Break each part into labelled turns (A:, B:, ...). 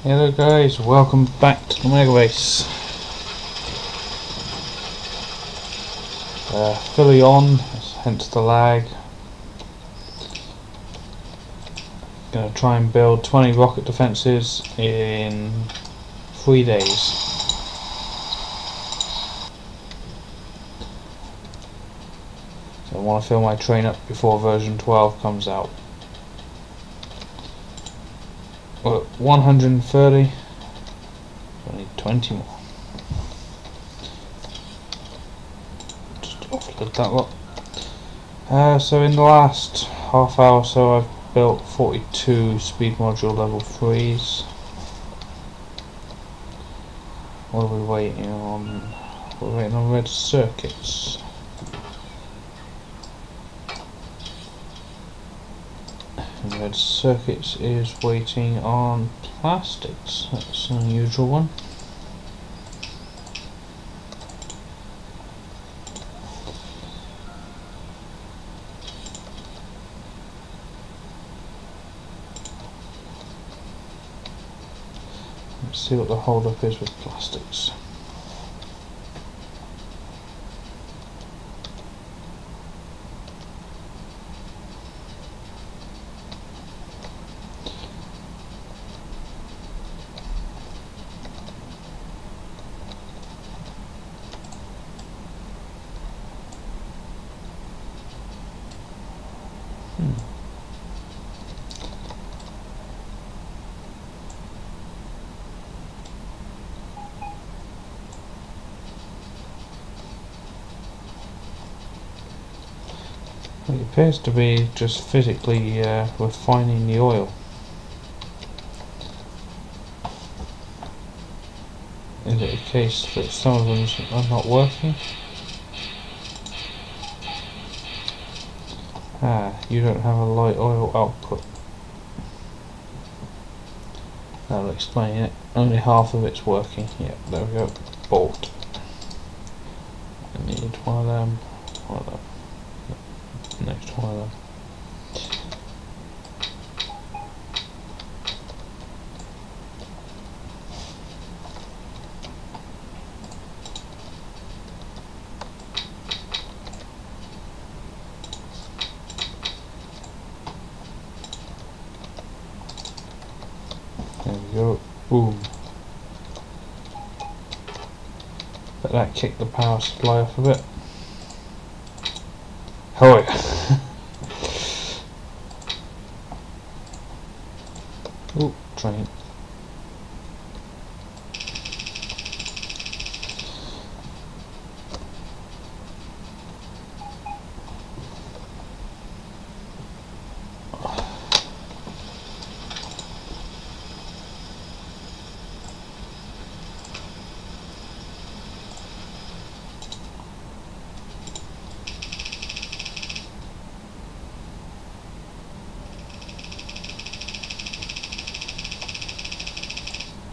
A: Hello guys, welcome back to the Mega Base. Fully on, hence the lag. Gonna try and build 20 rocket defences in 3 days. So I want to fill my train up before version 12 comes out. We're at 130. I need 20 more. Just offload that lot. So in the last half hour or so I've built 42 speed module level 3s. What are we waiting on? We're waiting on red circuits. And red circuits is waiting on plastics. That's an unusual one. Let's see what the hold up is with plastics. It appears to be just physically refining the oil. Is it a case that some of them are not working? Ah, you don't have a light oil output. That'll explain it. Only half of it's working. Yep, there we go. Bolt. I need one of them. One of them. Next one of them. There we go. Boom. Let that kick the power supply off a bit. Oh yeah. Ooh, train.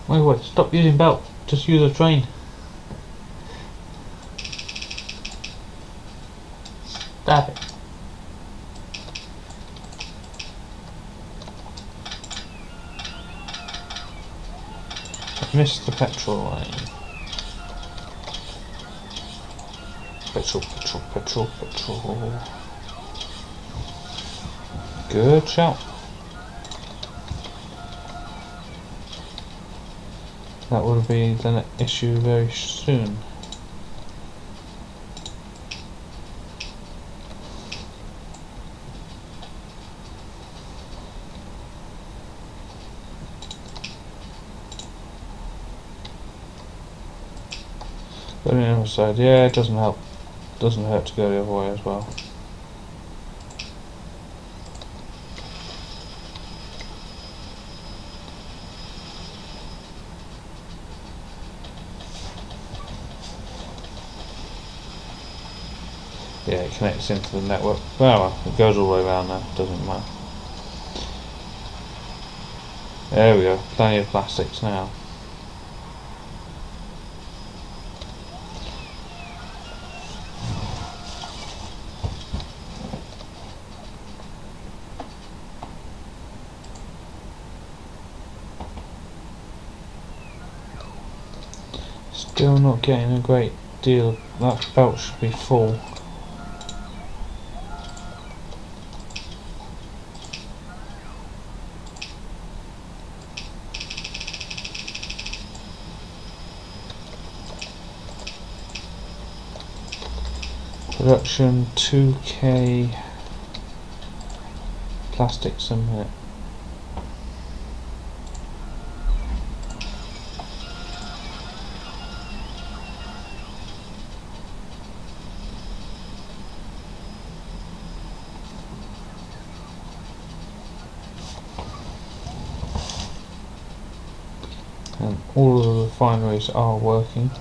A: Wait, stop using belt, just use a train. Stop it. I missed the petrol line. Petrol. Good shout. That will be the issue very soon. But on the other side, yeah, it doesn't help. Doesn't hurt to go the other way as well. Yeah, it connects into the network. Well, it goes all the way around now, doesn't matter. There we go, plenty of plastics now. Still not getting a great deal. That belt should be full. Production 2k plastics a minute. And all of the refineries are working.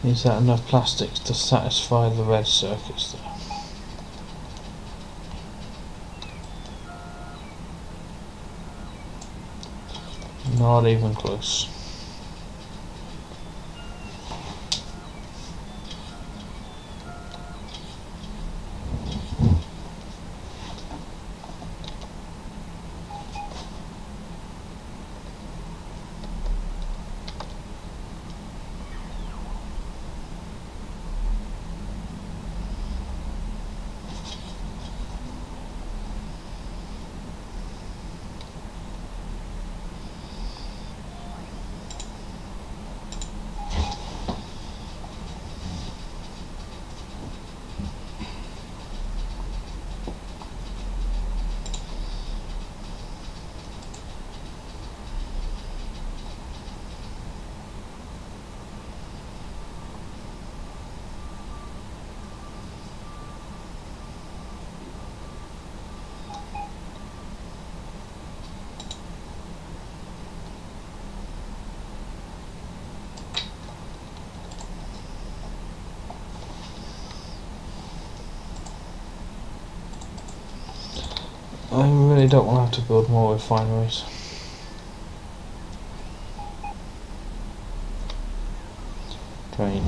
A: Is that enough plastics to satisfy the red circuits there? Not even close. I really don't want to have to build more refineries. Train.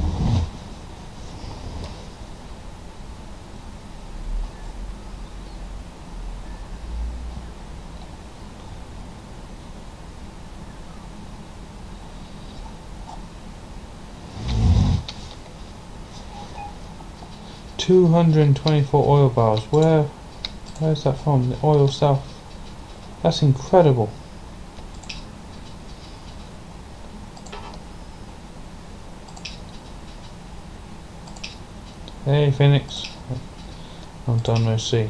A: $224 oil barrels. Where's that from? The oil south. That's incredible. Hey Phoenix. I'm done no see.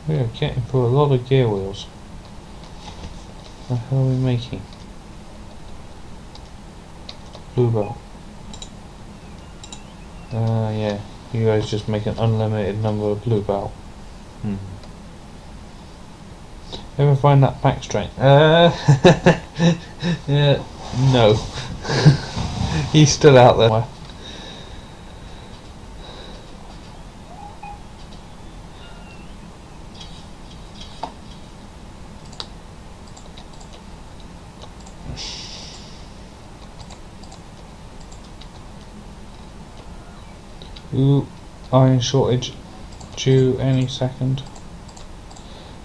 A: We are getting through a lot of gear wheels. What the hell are we making? Blue belt. Yeah. You guys just make an unlimited number of blue belt. Ever find that back strain? Yeah, no. He's still out there. Ooh, iron shortage due any second.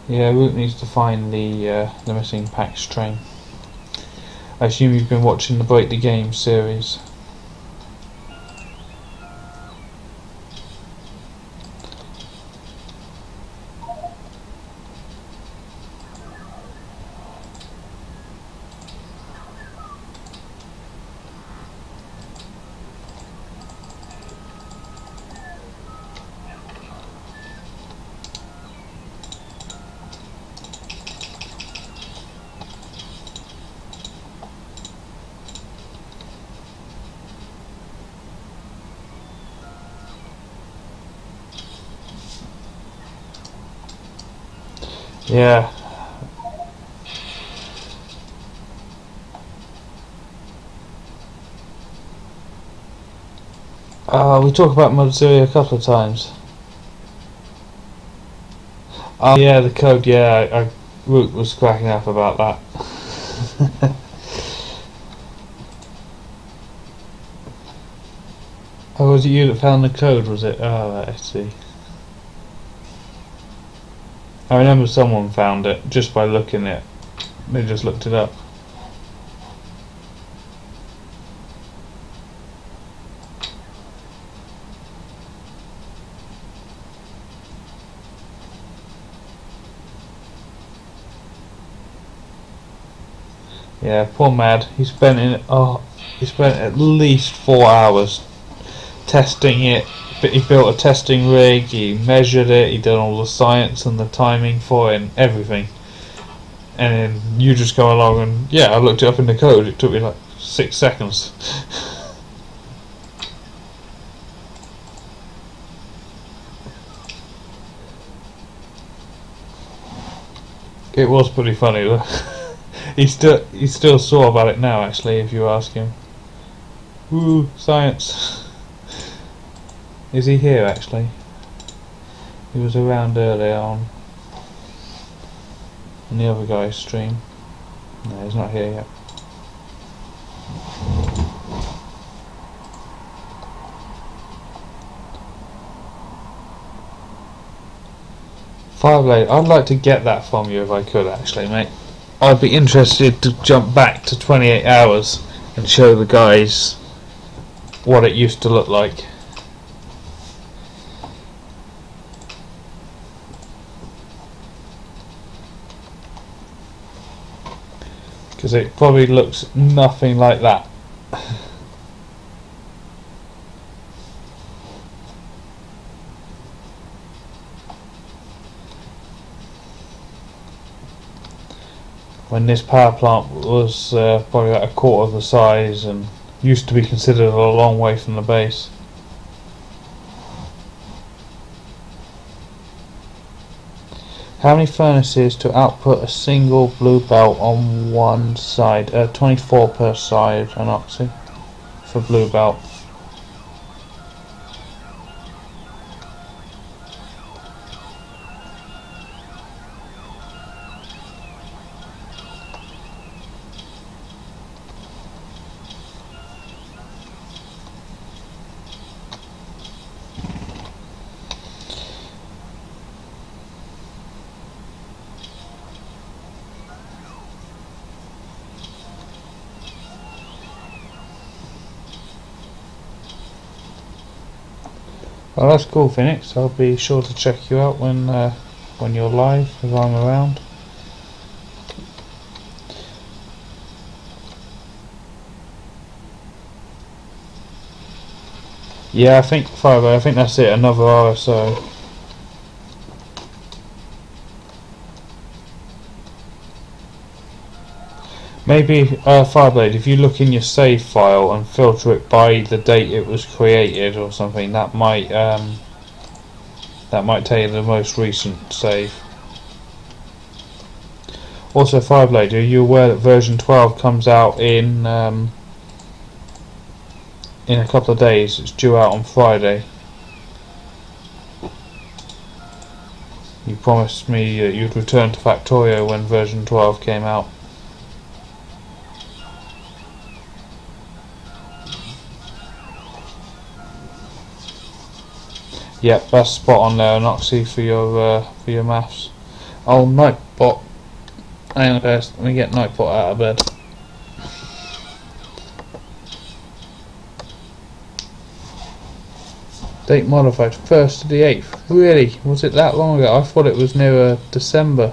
A: Yeah, Root needs to find the missing PAX train. I assume you've been watching the Break the Game series. Yeah. We talked about Mozilla a couple of times. Yeah, the code. Yeah, Root was cracking up about that. Oh, was it you that found the code? Was it? Oh, right, I see. I remember someone found it just by looking at it. They just looked it up. Yeah, poor Mad. He spent at least 4 hours testing it. But he built a testing rig. He measured it. He did all the science and the timing for it and everything. And then you just go along and yeah, I looked it up in the code. It took me like 6 seconds. It was pretty funny though. He's still sore about it now. Actually, if you ask him. Woo, science. Is he here actually? He was around earlier on the other guy's stream. No, he's not here yet. Fireblade, I'd like to get that from you if I could actually, mate. I'd be interested to jump back to 28 hours and show the guys what it used to look like. Because it probably looks nothing like that. When this power plant was probably about a quarter of the size and used to be considered a long way from the base. How many furnaces to output a single blue belt on one side? 24 per side, Anoxy, for blue belt. Well, that's cool, Phoenix. I'll be sure to check you out when you're live, if I'm around. Yeah, I think 5. I think that's it. Another RSO. Maybe Fireblade, if you look in your save file and filter it by the date it was created or something, that might tell you the most recent save. Also, Fireblade, are you aware that version 12 comes out in a couple of days? It's due out on Friday. You promised me you'd return to Factorio when version 12 came out. Yep, that's spot on there, Noxy, for your maths. Oh, Nightbot. Hang on guys, let me get Nightbot out of bed. Date modified, 1st to the 8th. Really? Was it that long ago? I thought it was nearer December.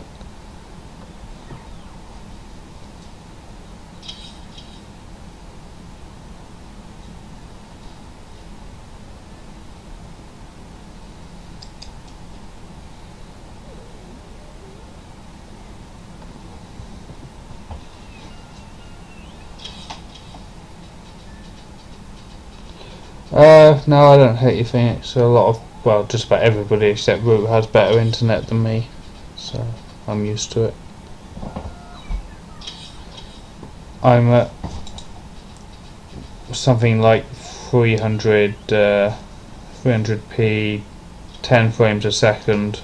A: No, I don't hate you, Phoenix. A lot of, well, just about everybody except Root has better internet than me. So. I'm used to it. I'm at something like 300p, 10 frames a second.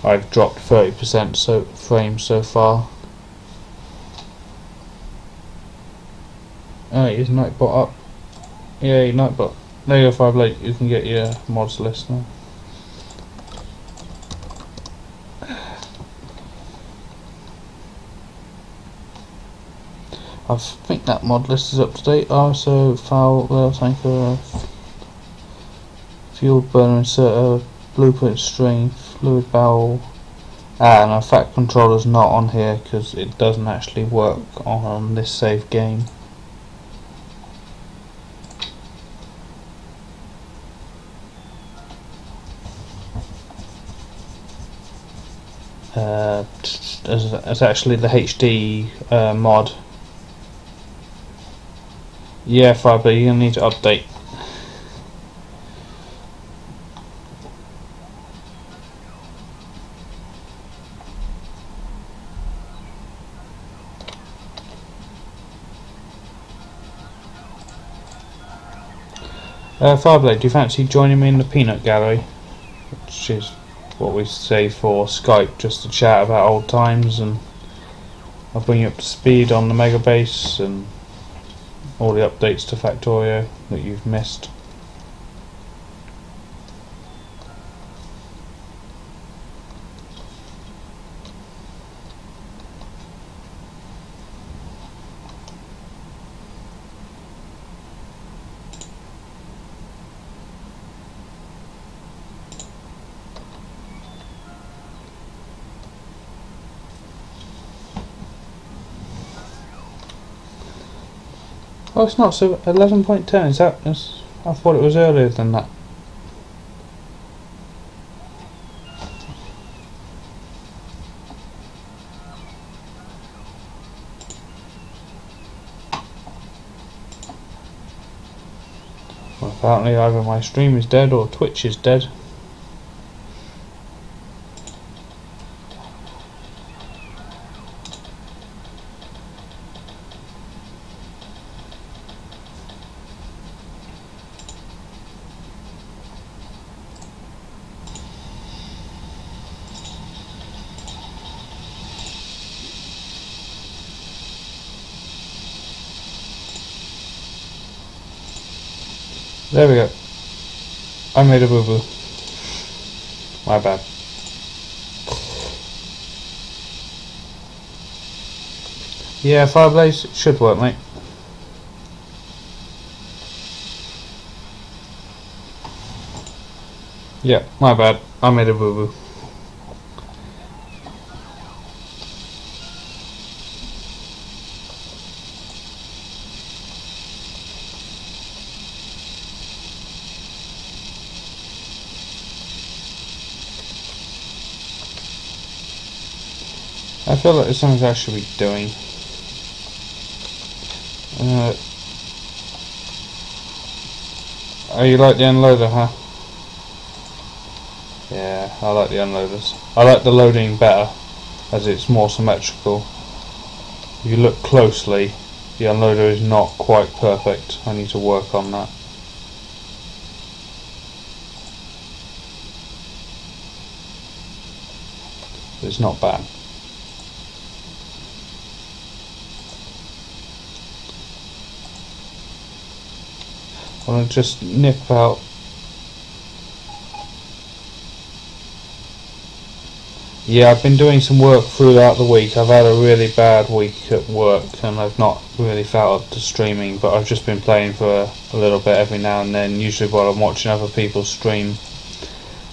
A: I've dropped 30% frames so far. Alright, is Nightbot up? Yeah, Nightbot. There you go, Fireblade. You can get your mods list now. I think that mod list is up to date. Also, foul rail tanker, fuel burner inserter, blueprint string, fluid barrel. No, fact controller's not on here because it doesn't actually work on this save game. It's actually the HD mod. Yeah, Fiber, you're gonna need to update. Fireblade, do you fancy joining me in the peanut gallery? Which is what we say for Skype, just to chat about old times, and I'll bring you up to speed on the Mega Base and all the updates to Factorio that you've missed. Oh, it's not, so 11.10, is that? I thought it was earlier than that. Well, apparently either my stream is dead or Twitch is dead. There we go. I made a boo-boo. My bad. Yeah, Fireblaze should work, mate. Yeah, my bad. I made a boo-boo. I feel like there's something I should be doing. Oh, you like the unloader, huh? Yeah, I like the unloaders. I like the loading better, as it's more symmetrical. If you look closely, the unloader is not quite perfect. I need to work on that. It's not bad. I'm going to just nip out. Yeah, I've been doing some work throughout the week. I've had a really bad week at work and I've not really felt up to streaming, but I've just been playing for a little bit every now and then, usually while I'm watching other people stream.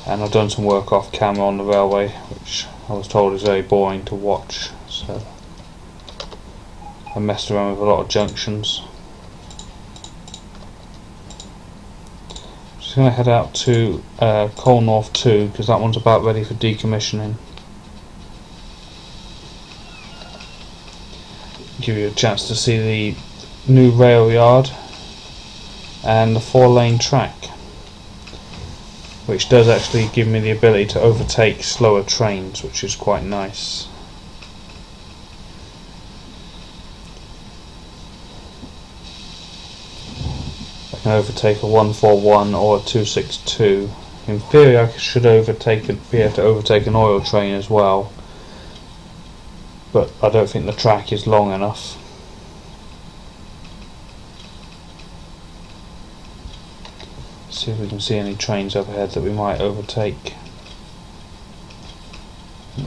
A: And I've done some work off camera on the railway, which I was told is very boring to watch, so I messed around with a lot of junctions. Just going to head out to Coal North 2 because that one's about ready for decommissioning. Give you a chance to see the new rail yard and the 4-lane track. which does actually give me the ability to overtake slower trains, which is quite nice. I can overtake a 141 or a 262. In theory I should be able to overtake an oil train as well, but I don't think the track is long enough. See if we can see any trains overhead that we might overtake. Yeah.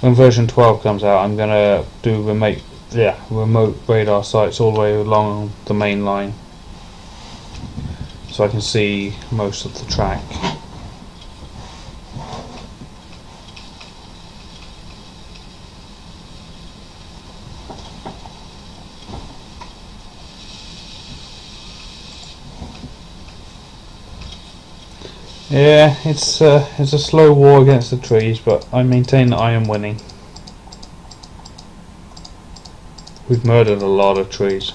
A: When version 12 comes out, I'm going to do remote radar sites all the way along the main line, so I can see most of the track. Yeah, it's a slow war against the trees, but I maintain that I am winning. We've murdered a lot of trees.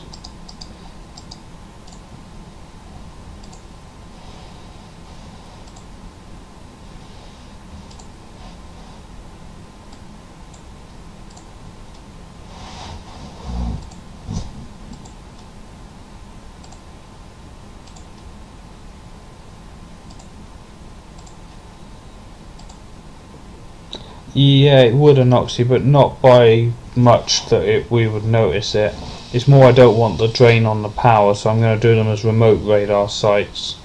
A: Yeah, it would anoxy, but not by much that we would notice it. It's more I don't want the drain on the power, so I'm going to do them as remote radar sites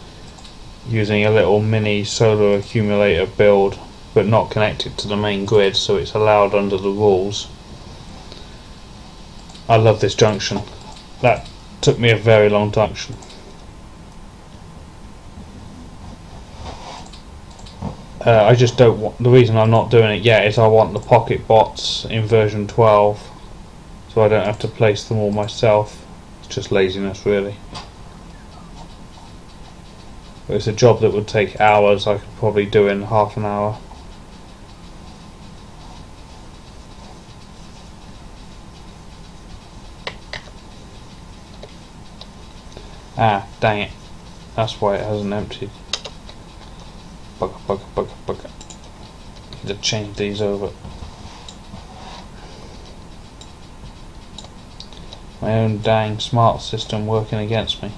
A: using a little mini solar accumulator build, but not connected to the main grid, so it's allowed under the rules. I love this junction. That took me a very long junction. I just don't want, the reason I'm not doing it yet is I want the pocket bots in version 12, so I don't have to place them all myself. It's just laziness, really. But it's a job that would take hours. I could probably do in half an hour. Ah, dang it. That's why it hasn't emptied. Bugger. Need to change these over. My own dang smart system working against me.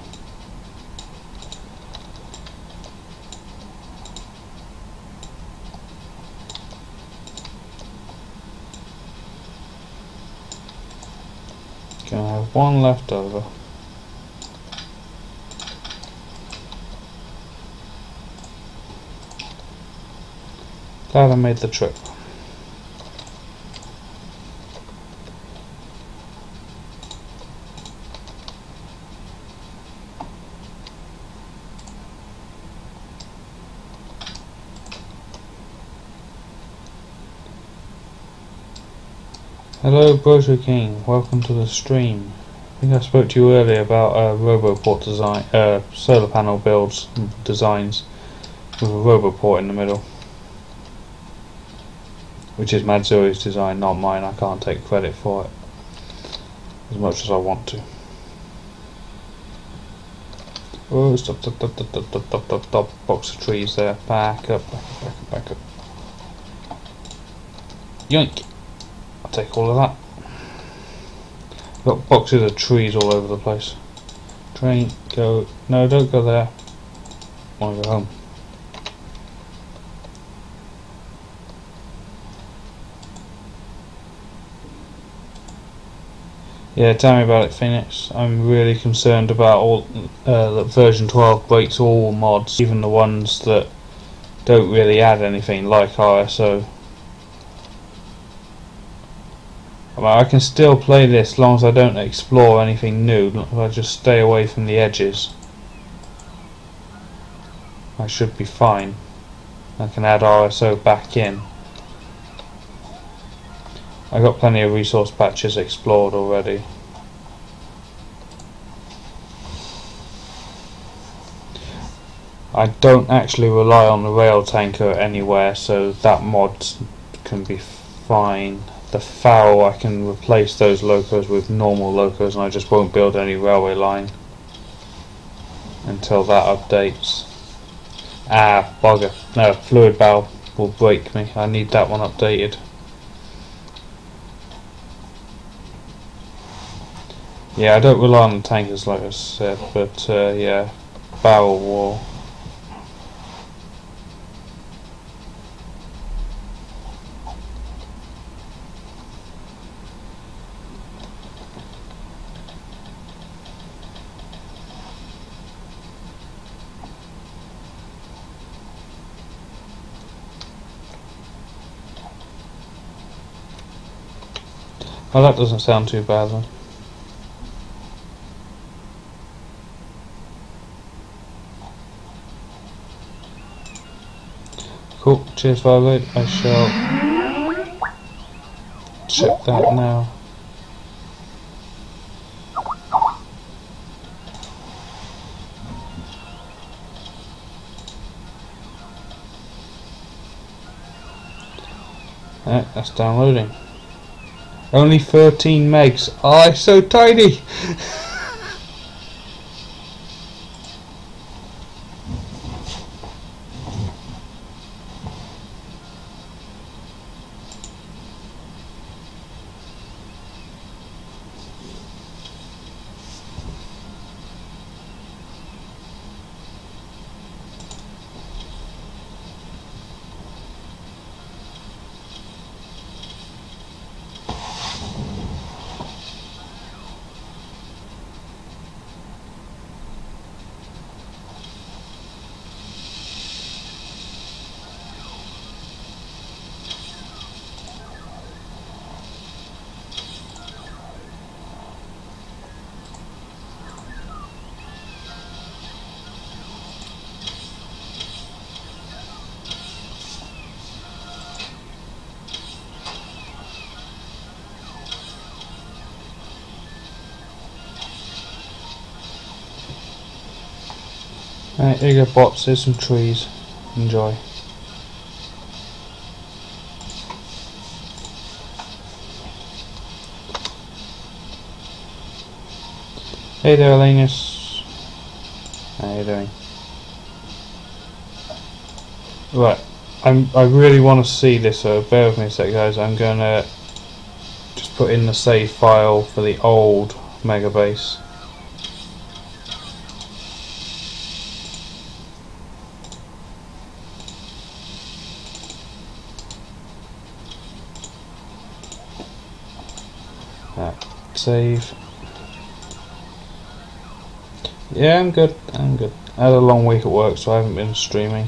A: Gonna have one left over. Glad I made the trip. Hello Broto King, welcome to the stream. I think I spoke to you earlier about Roboport design, solar panel builds designs with a Roboport in the middle. Which is Matsuri's design, not mine. I can't take credit for it as much as I want to. Oh, stop. Box of trees there. Back up. Yoink! I'll take all of that. Got boxes of trees all over the place. Train, go. No, don't go there. I want to go home. Yeah, tell me about it, Phoenix. I'm really concerned about all that version 12 breaks all mods, even the ones that don't really add anything, like RSO. Well, I can still play this as long as I don't explore anything new. If I just stay away from the edges, I should be fine. I can add RSO back in. I got plenty of resource patches explored already. I don't actually rely on the rail tanker anywhere, so that mod can be fine. The FAO, I can replace those locos with normal locos, and I just won't build any railway line until that updates. Ah, bugger. No, fluid valve will break me. I need that one updated. Yeah, I don't rely on the tankers like I said, but yeah, barrel wall. Oh, that doesn't sound too bad then. Cool, cheers Violet, I shall check that now. Alright, that's downloading. Only 13 megs. Oh, it's so tiny! Right, here you go bots, here's some trees. Enjoy. Hey there Linus. How you doing? Right, I really want to see this, so bear with me a sec guys. I'm gonna just put in the save file for the old mega base. Save. Yeah, I'm good. I'm good. I had a long week at work, so I haven't been streaming.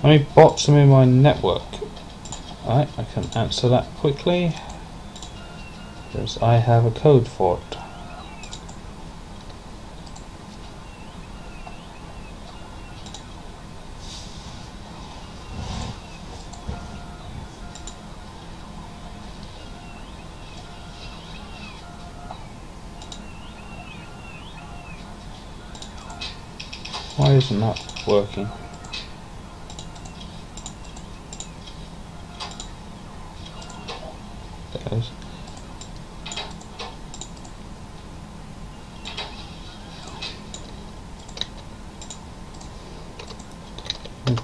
A: How many bots are in my network? Alright, I can answer that quickly, because I have a code for it. Why isn't that working? There it is.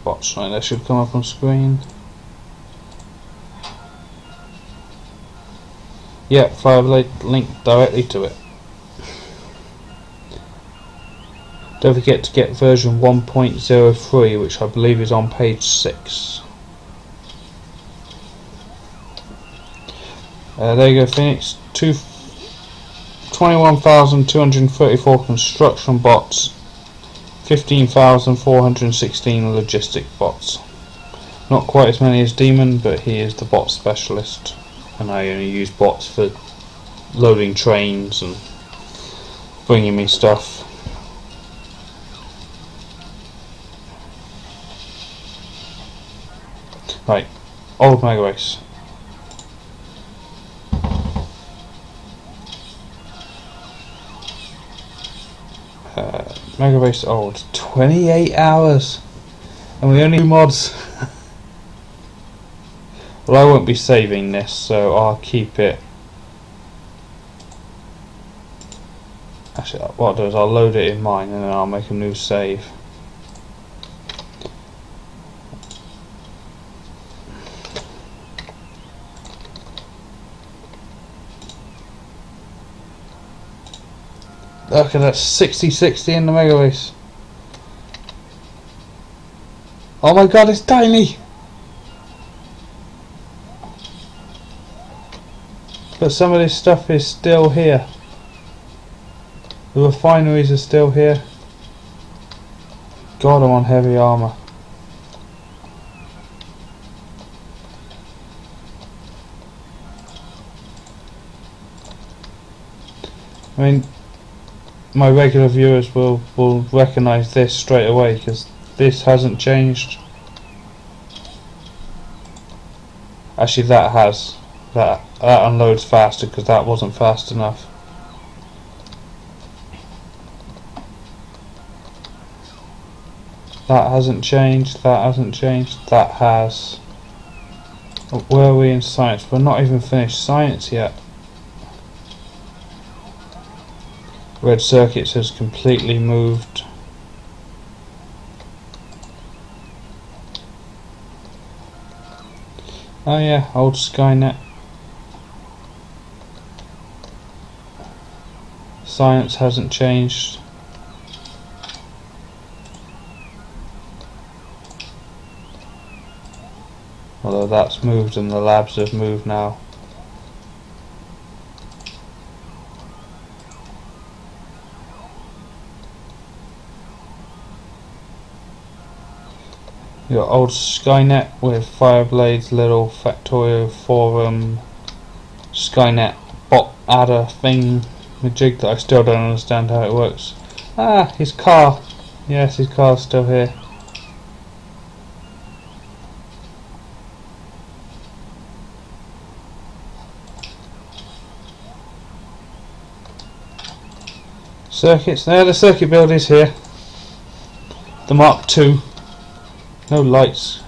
A: Bots, right, that should come up on screen. Yeah, Fireblade link directly to it. Don't forget to get version 1.03, which I believe is on page 6. There you go, Phoenix. 21,234 construction bots, 15,416 logistic bots. Not quite as many as Demon, but he is the bot specialist, and I only use bots for loading trains and bringing me stuff. Right, old mega race. Mega race old. 28 hours! And we only do mods. Well, I won't be saving this, so I'll keep it. Actually, what I'll do is I'll load it in mine and then I'll make a new save. Okay, that's 60-60 in the mega race. Oh my god, it's tiny! But some of this stuff is still here. The refineries are still here. God, I'm on heavy armour. I mean, my regular viewers will recognise this straight away because this hasn't changed. Actually, that has. That unloads faster because that wasn't fast enough. That hasn't changed. That hasn't changed. That has. Where are we in science? We're not even finished science yet. Red circuits has completely moved. Oh yeah, old Skynet. Science hasn't changed. Although that's moved and the labs have moved now. Your old Skynet with Fireblade's little Factorio forum Skynet bot adder thing, the jig that I still don't understand how it works. Ah, his car. Yes, his car's still here. Circuits, there the circuit build is here. The Mark II. No lights.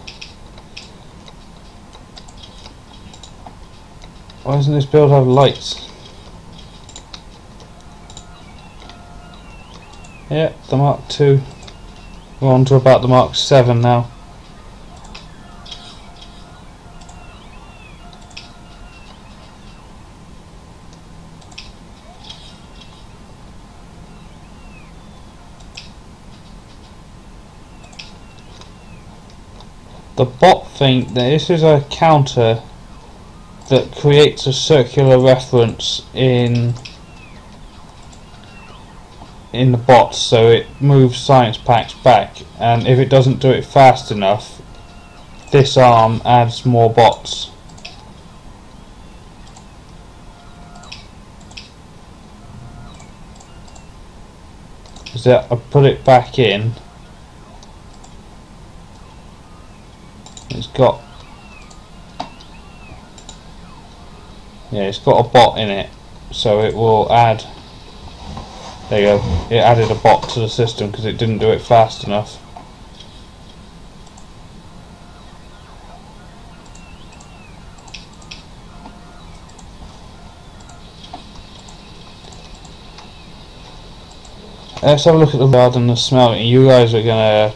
A: Why doesn't this build have lights? Yeah, the Mark II. We're on to about the Mark 7 now. The bot thing, this is a counter that creates a circular reference in the bots, so it moves science packs back, and if it doesn't do it fast enough, this arm adds more bots. So I put it back in. It's got a bot in it, so it will add. There you go. It added a bot to the system because it didn't do it fast enough. Let's have a look at the yard and the smelting. You guys are gonna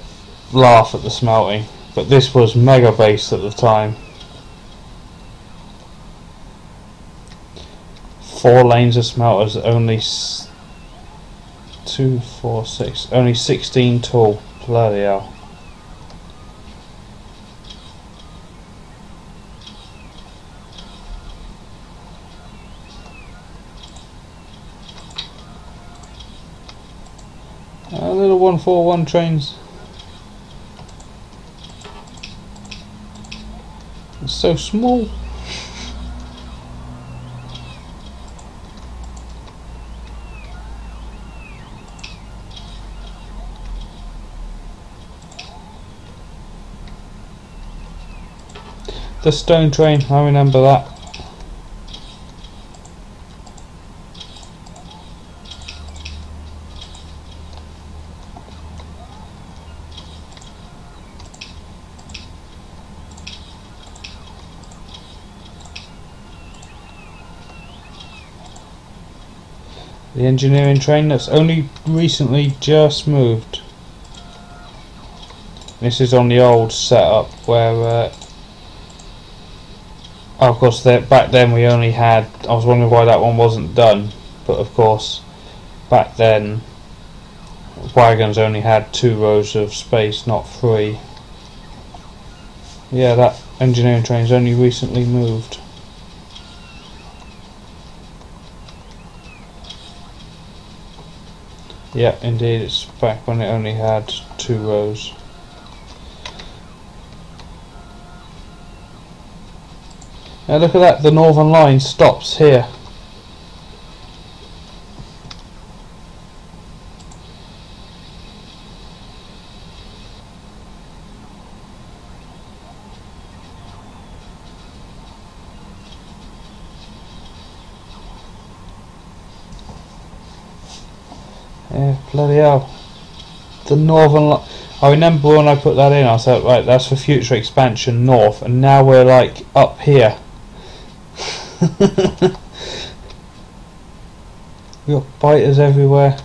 A: laugh at the smelting, but this was mega base at the time. 4 lanes of smelters, only 2, 4, 6, only 16 tall. Bloody hell. Little 141 trains. It's so small. The stone train, I remember that. The engineering train that's only recently just moved. This is on the old setup where of course back then we only had, I was wondering why that one wasn't done, but of course back then wagons only had 2 rows of space, not 3. Yeah, that engineering train's only recently moved. Yeah, indeed, it's back when it only had 2 rows. Now look at that, the Northern Line stops here. Yeah, bloody hell. The Northern Line. I remember when I put that in, I thought, right, that's for future expansion north, and now we're like up here. We've got biters everywhere.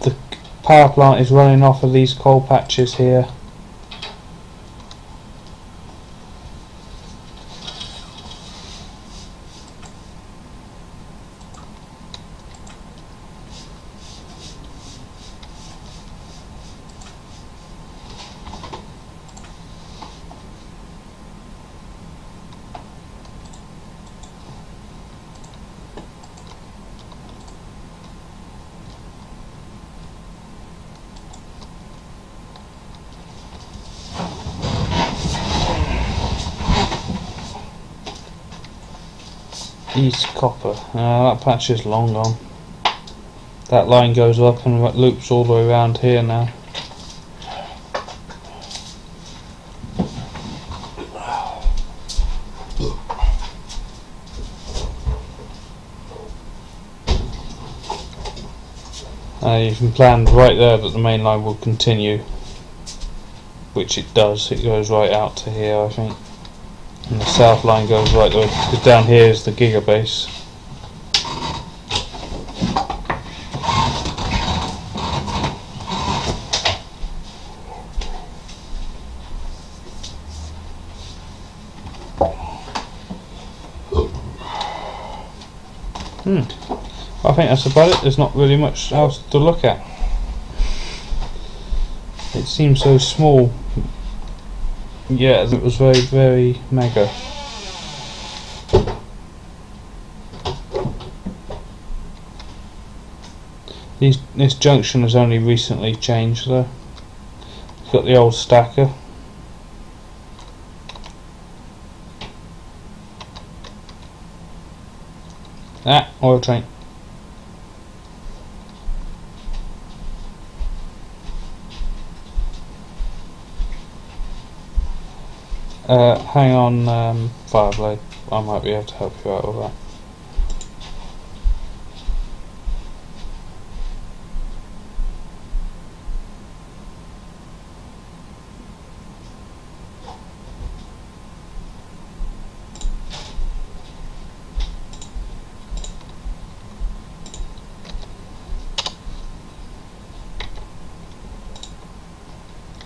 A: The power plant is running off of these coal patches here. East Copper. That patch is long gone. That line goes up and loops all the way around here now. You can plan right there that the main line will continue, which it does. It goes right out to here, I think. And the south line goes right the way, because down here is the gigabase. I think that's about it. There's not really much else to look at. It seems so small. Yeah, it was very, very mega. This junction has only recently changed though. It's got the old stacker. Oil train. Hang on, Fireblade. I might be able to help you out with that.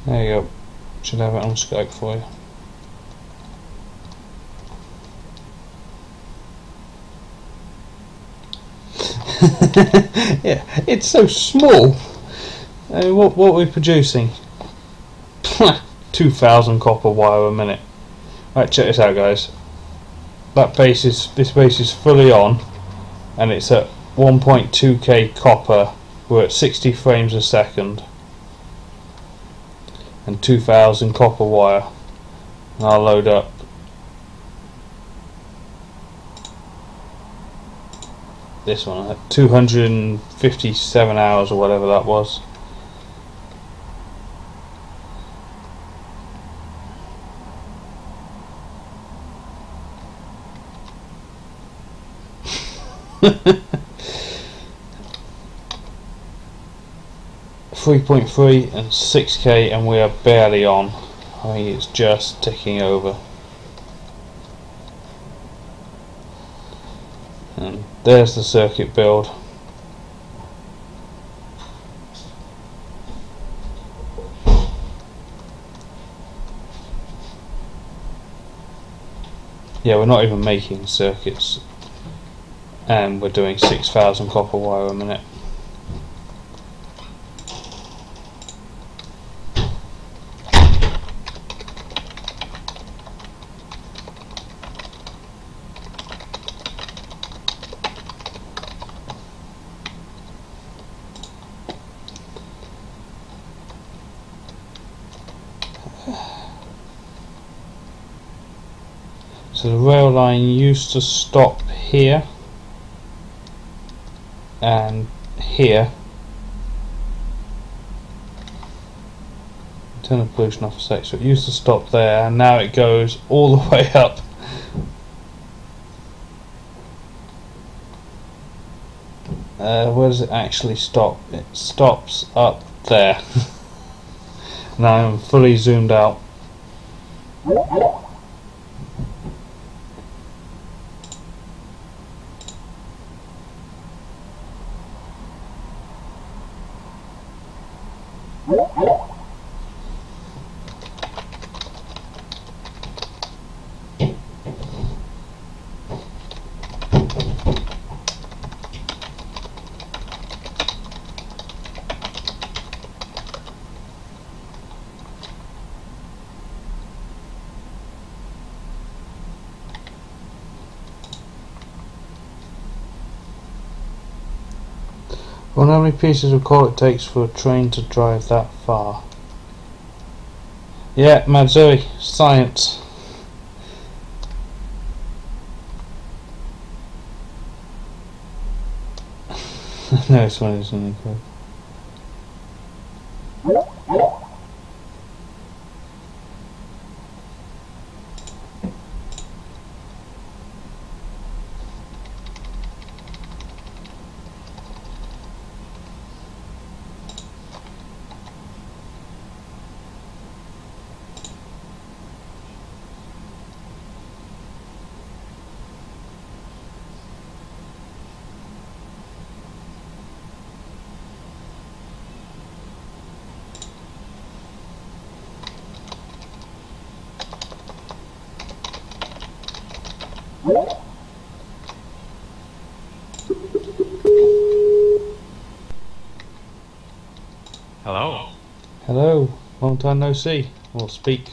A: There you go. Should have it on Skype for you. Yeah, it's so small. I mean, what are we producing? 2,000 copper wire a minute. Right, check this out, guys. This base is fully on, and it's at 1.2k copper. We're at 60 frames a second, and 2,000 copper wire. And I'll load up. This one at 257 hours or whatever that was. .3 and 6k, and we are barely on. I think it's just ticking over. And there's the circuit build. Yeah, we're not even making circuits. and we're doing 6,000 copper wire a minute. So the rail line used to stop here and here. Turn the pollution off a sec. So it used to stop there, and now it goes all the way up. Where does it actually stop? It stops up there. Now I'm fully zoomed out. I wonder how many pieces of coal it takes for a train to drive that far. Yeah, Matsui, science. No, it's funny, isn't it?
B: Hello.
A: Hello, long time no see, or speak.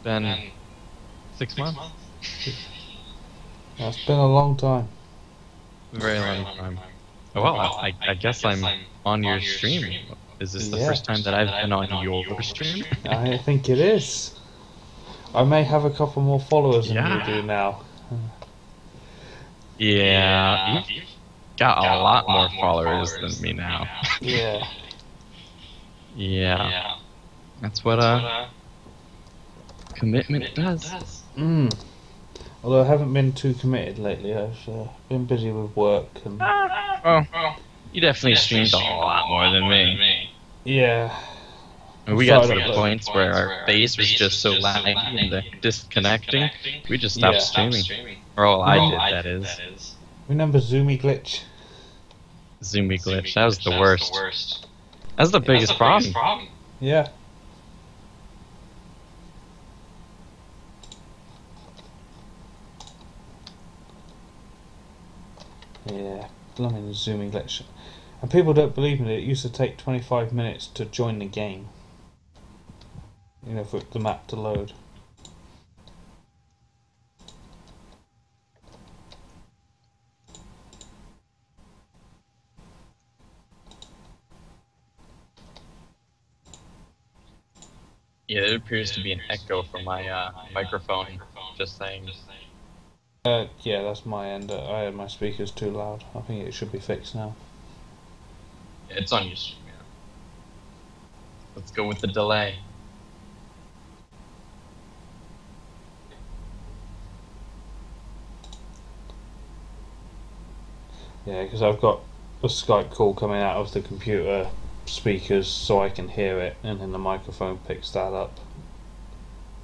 B: Been 6 months?
A: That's been a long time.
B: Very long time. Oh, well, I guess I'm on your stream. Is this the first time that I've been on your stream?
A: I think it is. I may have a couple more followers than you do now.
B: Yeah, you've got a lot more followers than me now.
A: Yeah.
B: Yeah. That's what commitment does.
A: Although I haven't been too committed lately. I've been busy with work and.
B: Well, you definitely streamed a lot more than me.
A: Yeah.
B: And we got to the points where our base was just so laggy and disconnecting, we just stopped streaming. Or all I did, that is.
A: Remember Zoomy glitch?
B: Zoomy glitch, that was the worst. That's the biggest problem.
A: Yeah. Yeah, blooming Zoomy glitch. And people don't believe me, it used to take 25 minutes to join the game. You know, for the map to load.
B: Yeah, there appears to be an echo from my microphone, just saying.
A: Yeah, that's my end. I had my speakers too loud. I think it should be fixed now.
B: Yeah, it's on your stream, yeah. Let's go with the delay.
A: Yeah, because I've got a Skype call coming out of the computer speakers so I can hear it, and then the microphone picks that up.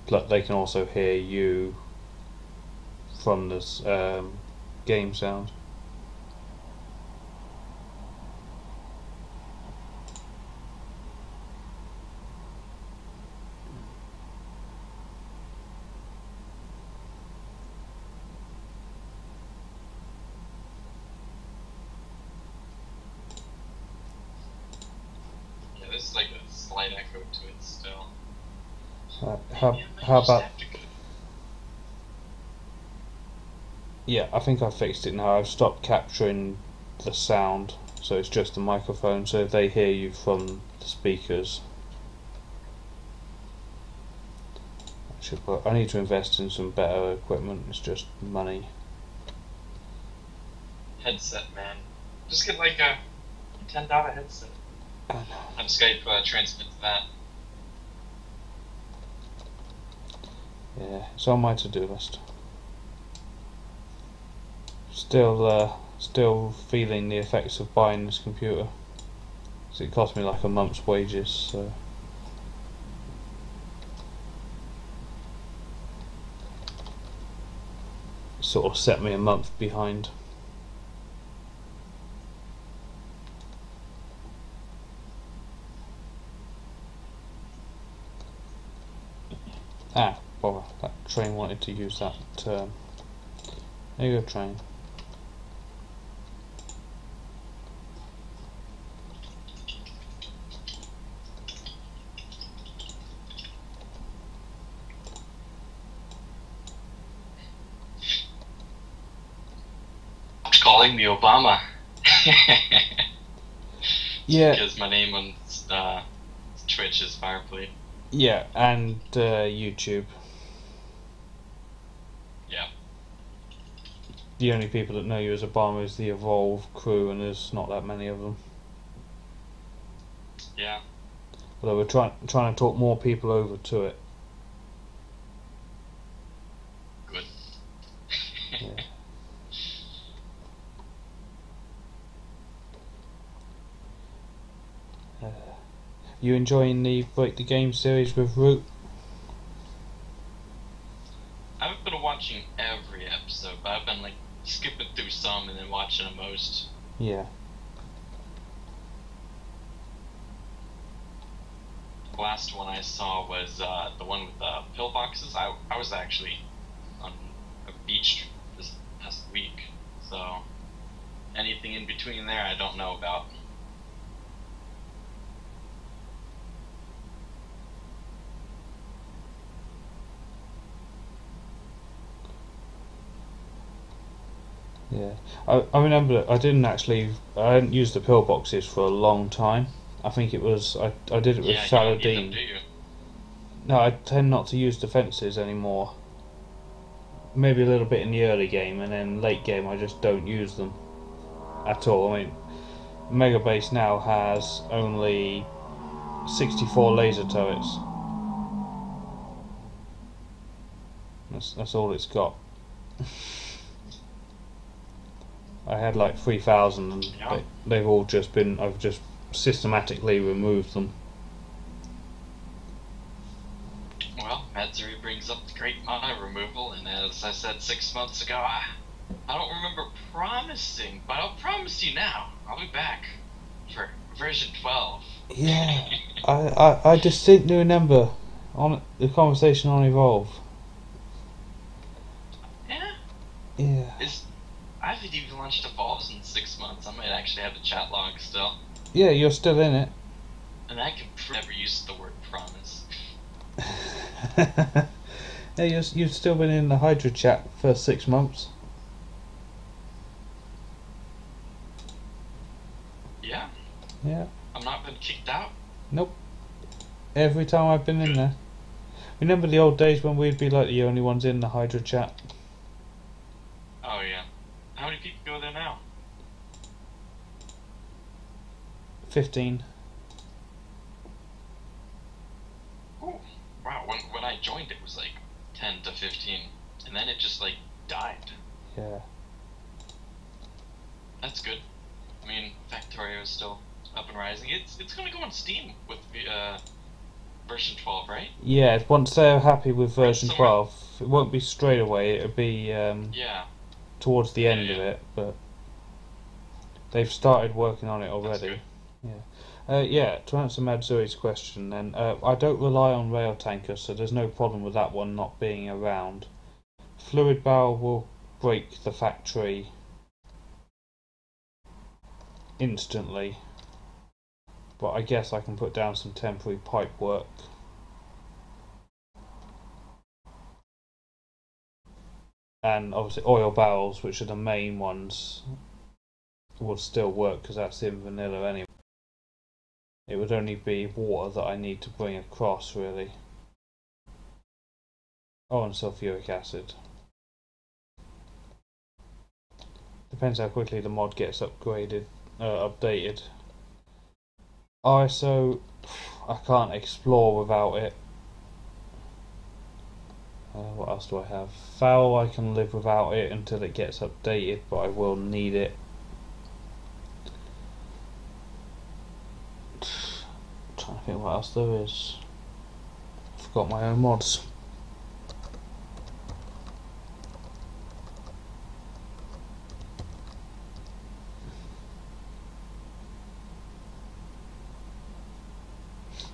A: But they can also hear you from this game sound.
B: it still.
A: How about? Yeah, I think I fixed it now. I've stopped capturing the sound, so it's just the microphone. So if they hear you from the speakers, that should work. I need to invest in some better equipment. It's just money.
B: Headset, man. Just get like a $10 headset. Have Skype transmit that.
A: Yeah, it's on my to-do list. Still feeling the effects of buying this computer. So it cost me like a month's wages. So it sort of set me a month behind. Ah, bother. That train wanted to use that term. There you go, train.
B: Calling me Obama.
A: Yeah.
B: Because my name on Twitch is Fireplate.
A: Yeah, and YouTube.
B: Yeah.
A: The only people that know you as Obama is the Evolve crew, and there's not that many of them.
B: Yeah.
A: Although we're trying to talk more people over to it.
B: Good.
A: Yeah. You enjoying the Break the Game series with Root?
B: I haven't been watching every episode, but I've been like skipping through some and then watching the most.
A: Yeah.
B: The last one I saw was the one with the pillboxes. I was actually on a beach this past week, so anything in between there I don't know about.
A: Yeah, I remember that I hadn't used the pillboxes for a long time. I think it was, I did it with Saladin.
B: Do you?
A: No, I tend not to use defences anymore. Maybe a little bit in the early game, and then late game I just don't use them at all. I mean, Mega Base now has only 64 laser turrets. That's all it's got. I had like 3,000, and they've all just been. I've just systematically removed them.
B: Well, Matsuri brings up the great mana removal, and as I said 6 months ago, I don't remember promising, but I'll promise you now, I'll be back for version 12.
A: Yeah, I distinctly remember on the conversation on Evolve.
B: Yeah.
A: Yeah.
B: I haven't even launched Evolves in 6 months. I might actually have the chat log still.
A: Yeah, you're still in it.
B: And I can never use the word promise.
A: Yeah, you've still been in the Hydra chat for 6 months.
B: Yeah.
A: Yeah.
B: I'm not been kicked out.
A: Nope. Every time I've been in there. Remember the old days when we'd be like the only ones in the Hydra chat?
B: Oh yeah. How many people go there now?
A: 15.
B: Oh, wow. When I joined, it was like 10 to 15, and then it just like died.
A: Yeah.
B: That's good. I mean, Factorio is still up and rising. It's gonna go on Steam with version 12, right?
A: Yeah. Once they're happy with version 12, it won't be straight away. It'll be
B: yeah.
A: towards the end of it, but they've started working on it already. Yeah. Yeah, to answer Matsuri's question then, I don't rely on Rail Tanker, so there's no problem with that one not being around. Fluid Barrel will break the factory instantly. But I guess I can put down some temporary pipe work. And obviously oil barrels, which are the main ones, will still work because that's in vanilla anyway. It would only be water that I need to bring across, really. Oh, and sulfuric acid. Depends how quickly the mod gets updated. ISO, I can't explore without it. What else do I have? Foul, I can live without it until it gets updated, but I will need it. I'm trying to think what else there is. I forgot my own mods.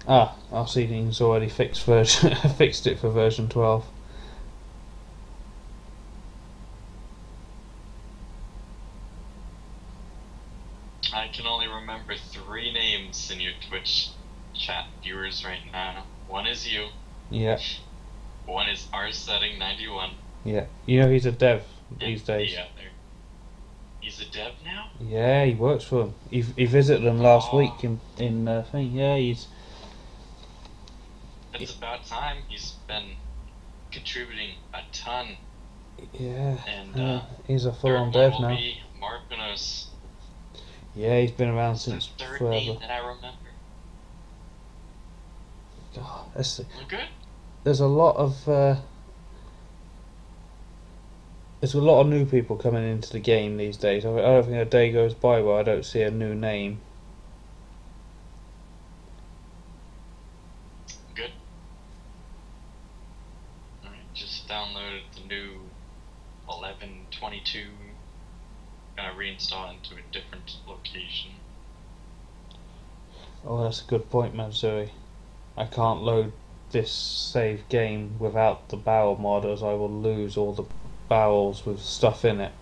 A: Our seeding's already fixed fixed it for version 12.
B: I can only remember 3 names in your Twitch chat viewers right now. One is you.
A: Yeah.
B: One is rsetting91.
A: Yeah. You know he's a dev these days.
B: The other. He's a dev now?
A: Yeah, he works for them. He visited them last week in thing. Yeah, he's.
B: It's about time. He's been contributing a ton.
A: Yeah.
B: And
A: he's a full-on dev now.
B: Marconos.
A: Yeah, he's been around since
B: the third
A: forever.
B: name that I remember.
A: God, let's see.
B: We're good.
A: There's a lot of new people coming into the game these days. I don't think a day goes by where I don't see a new name.
B: Good. Alright, just downloaded the new 11.22. Gonna reinstall into a different location.
A: Oh, that's a good point, Matsuri. I can't load this save game without the barrel mod, as I will lose all the barrels with stuff in it.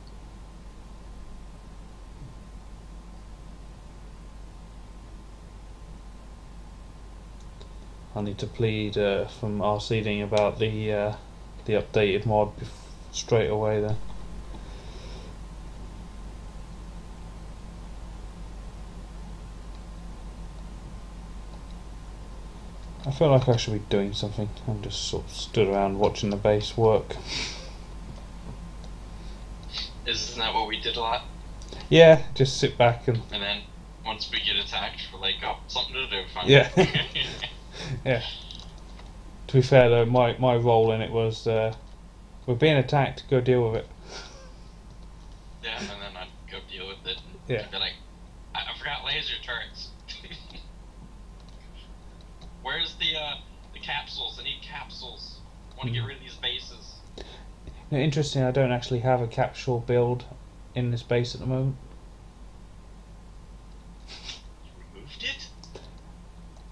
A: I need to plead from our seeding about the updated mod straight away then. I feel like I should be doing something. I'm just sort of stood around watching the base work.
B: Isn't that what we did a lot?
A: Yeah, just sit back and
B: then once we get attacked, we're like, oh, something to do. Fine.
A: Yeah. Yeah. To be fair though, my role in it was we're being attacked, go deal with it.
B: Yeah, and then I'd go deal with it. And
A: Yeah.
B: be like, I forgot laser turrets. Where's the capsules? I need capsules. I want to get rid of these bases.
A: Now, interesting, I don't actually have a capsule build in this base at the moment.
B: You removed it?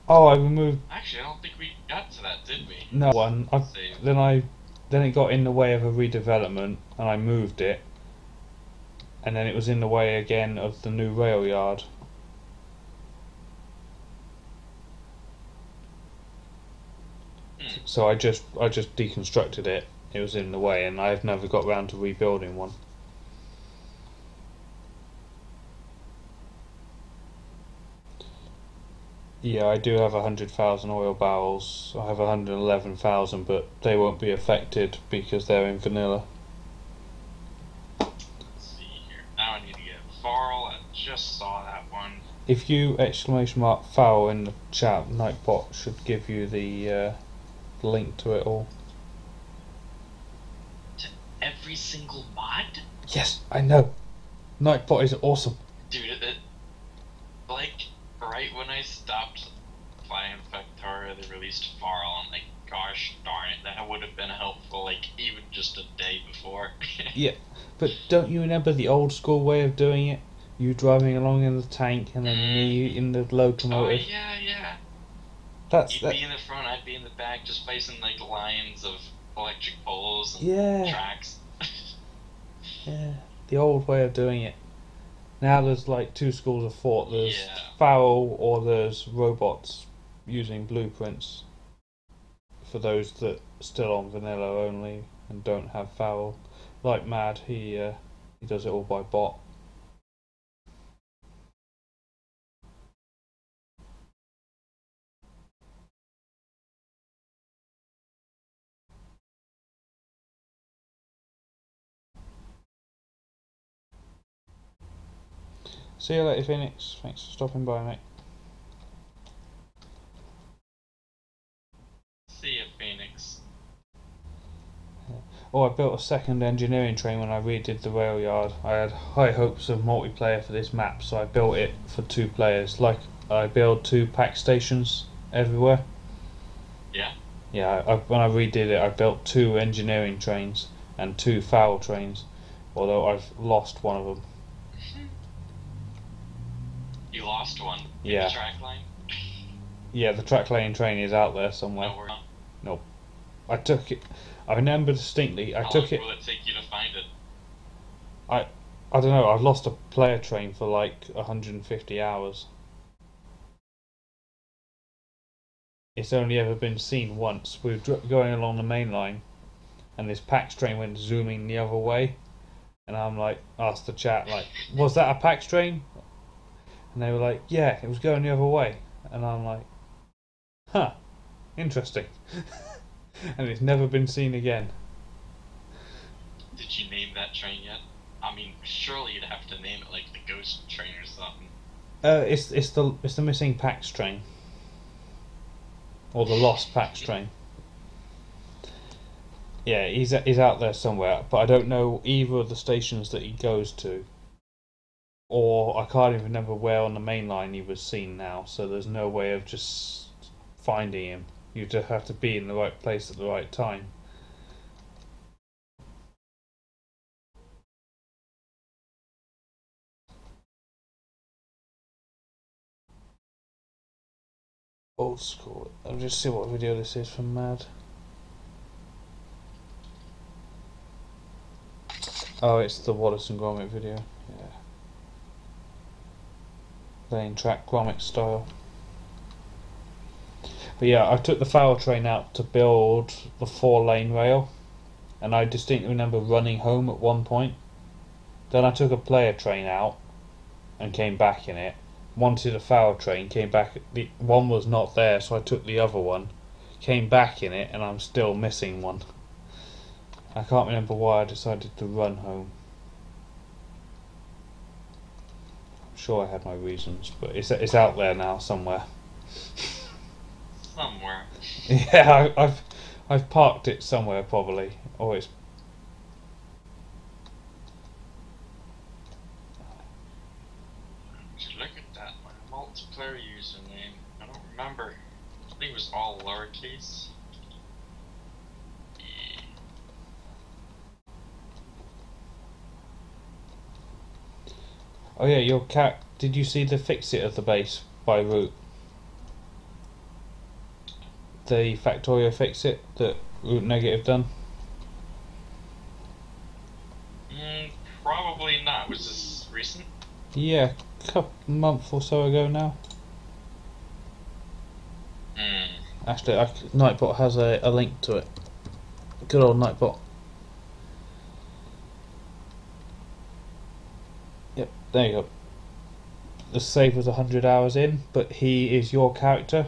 A: Oh, I removed.
B: Actually, I don't think we got to that, did we?
A: No one. Then it got in the way of a redevelopment, and I moved it, and then it was in the way again of the new rail yard. So I just deconstructed it. It was in the way, and I've never got round to rebuilding one. Yeah, I do have 100,000 oil barrels. I have 111,000, but they won't be affected because they're in vanilla.
B: Let's see here. Now I need to get Farl. I just saw that one.
A: If you !foul in the chat, Nightbot should give you the link to it all.
B: To every single mod?
A: Yes, I know. Nightbot is awesome.
B: Dude, like, right when I stopped playing Factorio, they released Farl. I'm like, gosh darn it, that would have been helpful, like, even just a day before.
A: Yeah, but don't you remember the old school way of doing it? You driving along in the tank and then me in the locomotive.
B: Oh, yeah.
A: You'd
B: be in the front, I'd be in the back, just placing, like, lines of electric poles and tracks.
A: Yeah, the old way of doing it. Now there's like two schools of thought. There's
B: Yeah.
A: Farrell or there's robots using blueprints for those that are still on vanilla only and don't have Farrell. Like Mad, he does it all by bot. See you later, Phoenix. Thanks for stopping by, mate.
B: See ya, Phoenix.
A: Oh, I built a second engineering train when I redid the rail yard. I had high hopes of multiplayer for this map, so I built it for 2 players. Like, I build 2 pack stations everywhere.
B: Yeah?
A: Yeah, when I redid it, I built 2 engineering trains and 2 foul trains, although I've lost one of them.
B: You lost one in
A: Yeah.
B: the track line?
A: Yeah, the track lane train is out there somewhere.
B: No, we're not.
A: Nope. I took it. I remember distinctly. I
B: How
A: took
B: long
A: it.
B: will it take you to find it?
A: I don't know. I've lost a player train for like 150 hours. It's only ever been seen once. We were going along the main line, and this PAX train went zooming the other way, and I'm like, asked the chat, like, was that a PAX train? And they were like, yeah, it was going the other way, and I'm like, huh, interesting. And it's never been seen again.
B: Did you name that train yet? I mean, surely you'd have to name it like the Ghost Train or something.
A: It's the missing PAX train, or the lost PAX train. Yeah, he's out there somewhere, but I don't know either of the stations that he goes to, or I can't even remember where on the main line he was seen now. So there's no way of just finding him. You just have to be in the right place at the right time. Old school. I'll just see what video this is from Mad. Oh, it's the Wallace and Gromit video. Yeah. Playing track Gromit style. But yeah, I took the foul train out to build the 4-lane rail, and I distinctly remember running home at one point. Then I took a player train out and came back in it. Wanted a foul train, came back. The one was not there, so I took the other one, came back in it, and I'm still missing one. I can't remember why I decided to run home. I'm sure I had my reasons, but it's out there now somewhere.
B: Somewhere.
A: Yeah, I've parked it somewhere probably, or it's.
B: Look at that, my multiplayer username. I don't remember. I think it was all lowercase. Yeah.
A: Oh yeah, your cat. Did you see the fix it of the base by Root? The Factorio fix it that Root Negative done?
B: Probably not. Was this recent?
A: Yeah, a month or so ago now. Actually, Nightbot has a link to it. Good old Nightbot. Yep, there you go. The save was 100 hours in, but he is your character.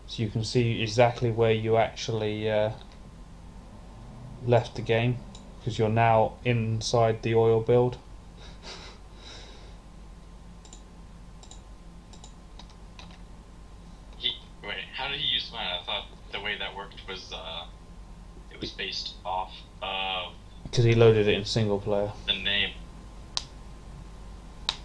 A: So you can see exactly where you actually left the game, because you're now inside the oil build.
B: Wait, how did he use mine? I thought the way that worked was it was based off of
A: Because he loaded it in single player.
B: the name.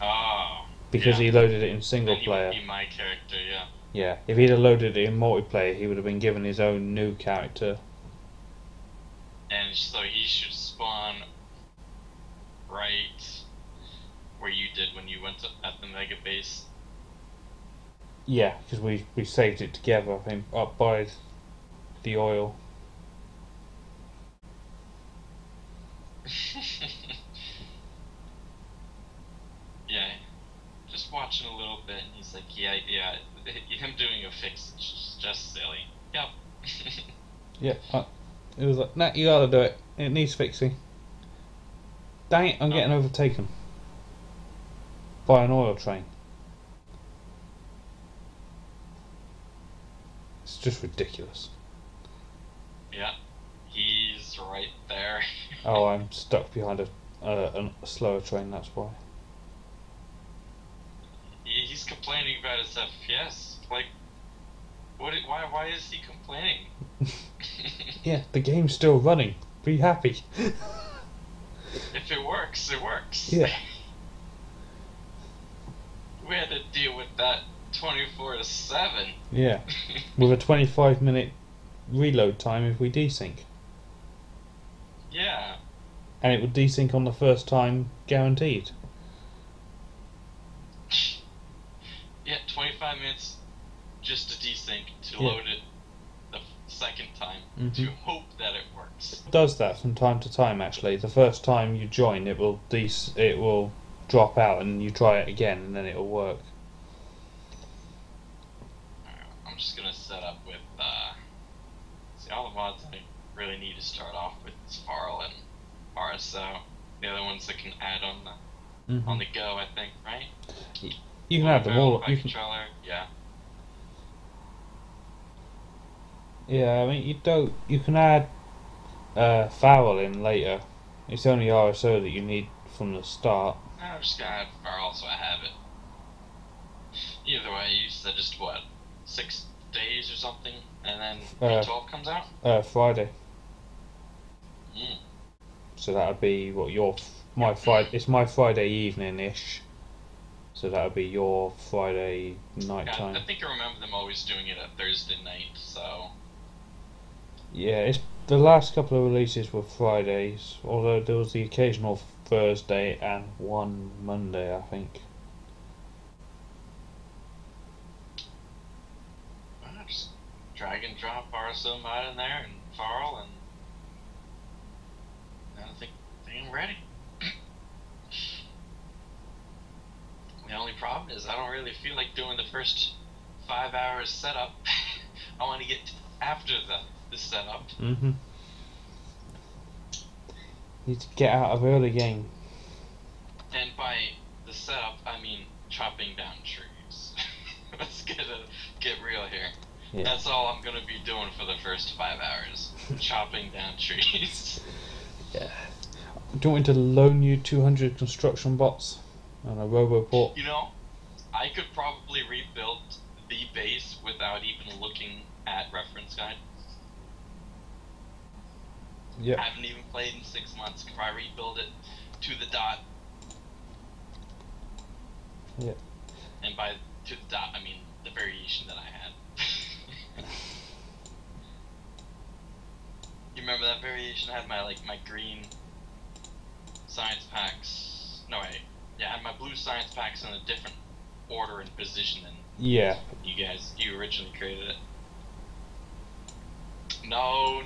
B: Oh.
A: Because
B: yeah.
A: he loaded it in single
B: Then
A: player.
B: He would be my character, yeah.
A: Yeah, if he'd have loaded it in multiplayer, he would have been given his own new character.
B: And so he should spawn right where you did when you went at the mega base.
A: Yeah, because we saved it together, I think, up by the oil.
B: watching a little bit, and he's like, yeah, him doing a fix is just silly. Yep.
A: Yeah, it was like, nah, you gotta do it. It needs fixing. Dang it, I'm getting overtaken by an oil train. It's just ridiculous.
B: Yeah, he's right there.
A: Oh, I'm stuck behind a slower train, that's why.
B: He's complaining about his FPS. Like, why is he complaining?
A: Yeah, the game's still running. Be happy.
B: If it works, it works.
A: Yeah.
B: We had to deal with that 24/7.
A: Yeah. With a 25-minute reload time if we desync.
B: Yeah.
A: And it would desync on the first time, guaranteed.
B: Yeah, 25 minutes just to desync, to
A: Yeah.
B: load it the second time, to hope that it works.
A: It does that from time to time actually. The first time you join it will drop out and you try it again and then it'll work.
B: I'm just gonna set up with see, all the mods I really need to start off with is Farl and RSO. The other ones I can add on the go, I think, right?
A: You can add them all.
B: Controller, yeah.
A: Yeah, I mean you can add Farrell in later. It's only RSO that you need from the start.
B: I'm just gonna add Farl so I have it. Either way, you said just what, 6 days or something, and then 12 comes out?
A: Friday.
B: Mm.
A: So that would be what my Friday. It's my Friday evening-ish. So that would be your Friday night time.
B: I think I remember them always doing it at Thursday night. So
A: yeah, it's the last couple of releases were Fridays. Although there was the occasional Thursday and one Monday, I think.
B: Well, just drag and drop RSO mod in there and Farl, and I think I'm ready. The only problem is I don't really feel like doing the first 5 hours setup. I want to get after the setup.
A: Need to get out of early game.
B: And by the setup, I mean chopping down trees. Let's get real here.
A: Yeah.
B: That's all I'm gonna be doing for the first 5 hours. Chopping down trees.
A: Yeah. Do you want me to loan you 200 construction bots and a roboport?
B: You know, I could probably rebuild the base without even looking at reference guide.
A: Yeah.
B: I haven't even played in 6 months. Could probably rebuild it to the dot.
A: Yeah.
B: And by to the dot, I mean the variation that I had. You remember that variation? I had my green science packs. No wait. Yeah, I had my blue science packs in a different order and position than you originally created it. No,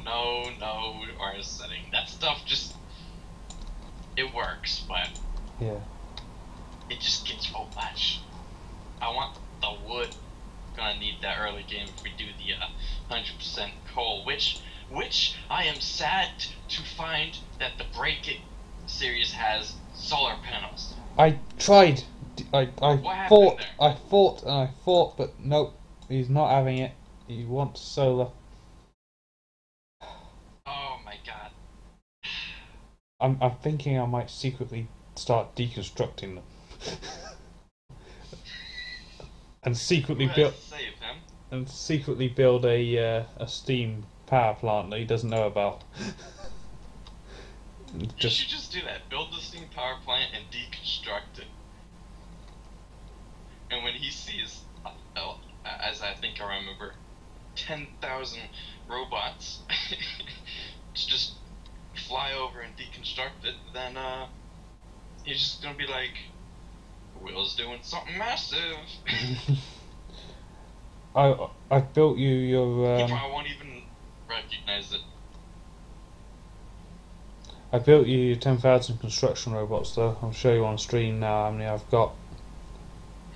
B: artist setting. That stuff just, it works, but
A: yeah,
B: it just gets so much. I want the wood. Gonna need that early game if we do the 100% coal, which I am sad to find that the Break It series has solar panels.
A: I tried. I
B: fought.
A: I fought, but nope. He's not having it. He wants solar.
B: Oh my god.
A: I'm thinking I might secretly start deconstructing them. and secretly build a steam power plant that he doesn't know about.
B: You should just do that. Build the steam power plant and deconstruct it. And when he sees, as I think I remember, 10,000 robots to just fly over and deconstruct it, then he's just gonna be like, Will's doing something massive.
A: I built you your.
B: He probably won't even recognize it.
A: I built you 10,000 construction robots though. I'll show you on stream now how many I've got.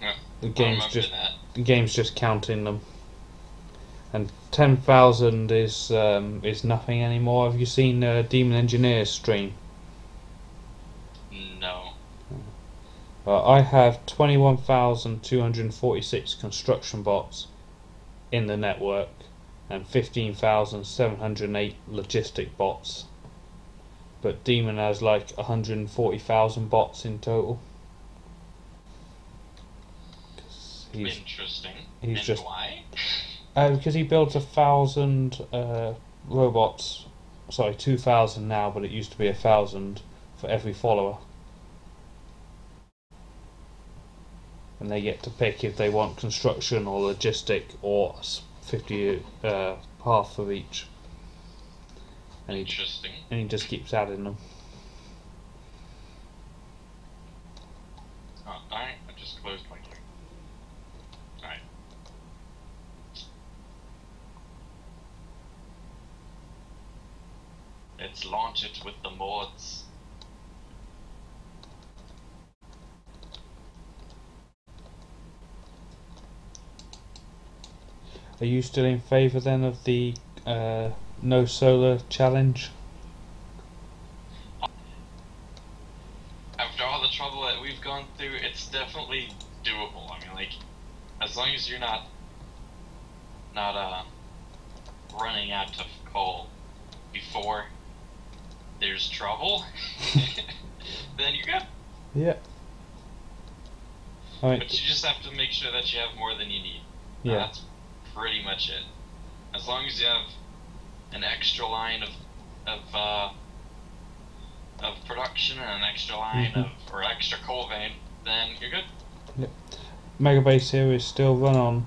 B: Oh
A: The
B: I
A: game's
B: remember
A: just
B: that.
A: the game's just counting them. And 10,000 is nothing anymore. Have you seen Demon Engineer's stream?
B: No.
A: I have 21,246 construction bots in the network and 15,708 logistic bots. But Demon has like 140,000 bots in total.
B: Interesting.
A: He's
B: and
A: just
B: why?
A: because he builds 1,000 robots. Sorry, 2,000 now, but it used to be 1,000 for every follower. And they get to pick if they want construction or logistic or 50 half of each. And
B: Interesting.
A: he just keeps adding them.
B: Oh, alright, I just closed my game. Alright. Let's launch it with the mods.
A: Are you still in favour then of the no solar challenge?
B: After all the trouble that we've gone through, it's definitely doable. I mean, like, as long as you're not running out of coal before there's trouble, then you're good.
A: Yeah. I mean,
B: But you just have to make sure that you have more than you need.
A: yeah.
B: That's pretty much it. As long as you have an extra line of production and an extra line or extra coal vein, then you're good.
A: Yep. Mega Base here is still run on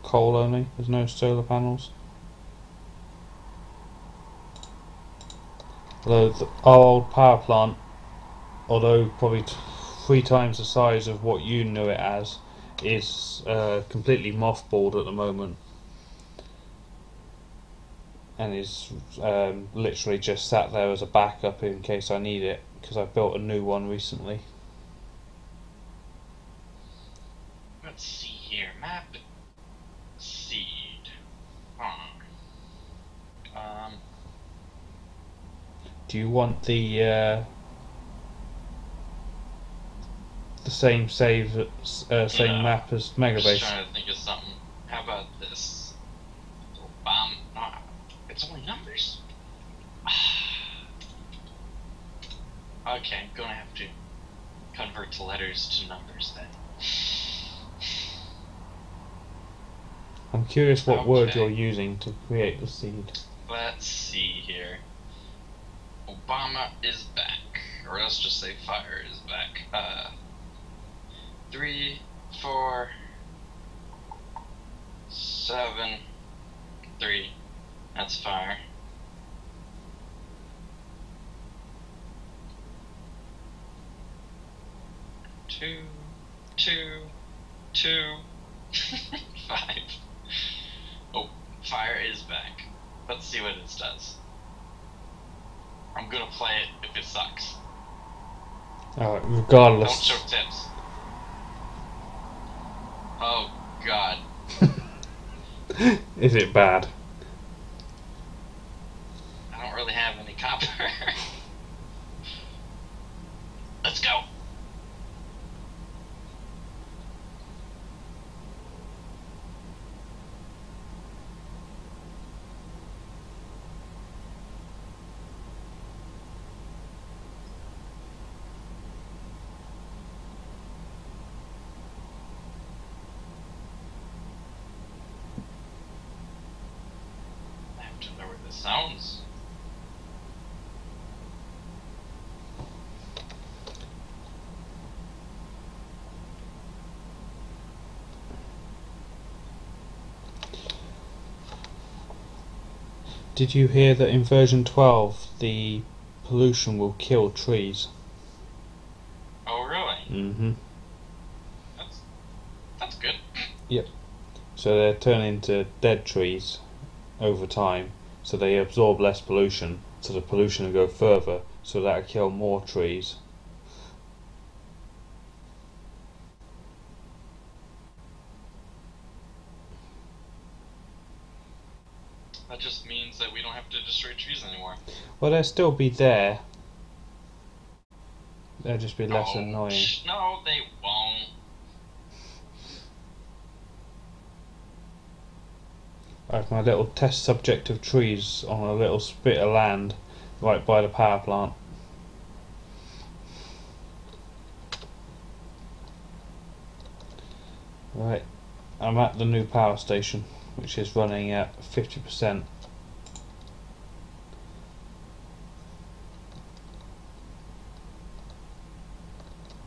A: coal only. There's no solar panels. Although our old power plant, although probably 3 times the size of what you knew it as, is completely mothballed at the moment. And is literally just sat there as a backup in case I need it, because I built a new one recently.
B: Let's see here. Map seed.
A: Do you want the same same
B: No.
A: map as
B: I'm
A: Mega
B: just
A: Base?
B: trying to think of something. How about this? It's only numbers. Okay, I'm gonna have to convert to letters to numbers then.
A: I'm curious what word
B: Okay.
A: you're using to create the seed.
B: Let's see here. Obama is back. Or let's just say fire is back. 3, 4, 7, 3. That's fire. 2, 2, 2, 5. Oh, fire is back. Let's see what it does. I'm gonna play it if it sucks. Don't
A: Regardless.
B: show tips. Oh god.
A: Is it bad?
B: I don't really have any copper. Let's go. I have to know where this sounds.
A: Did you hear that in version 12 the pollution will kill trees?
B: Oh really?
A: Mm-hmm.
B: That's good.
A: Yep. So they're turning into dead trees over time, so they absorb less pollution, so the pollution will go further, so that'll kill more trees.
B: That just means that we don't have to destroy trees anymore.
A: Well, they'll still be there. They'll just be less
B: No,
A: annoying.
B: no, they won't.
A: I have my little test subject of trees on a little bit of land right by the power plant. Right, I'm at the new power station, which is running at 50%.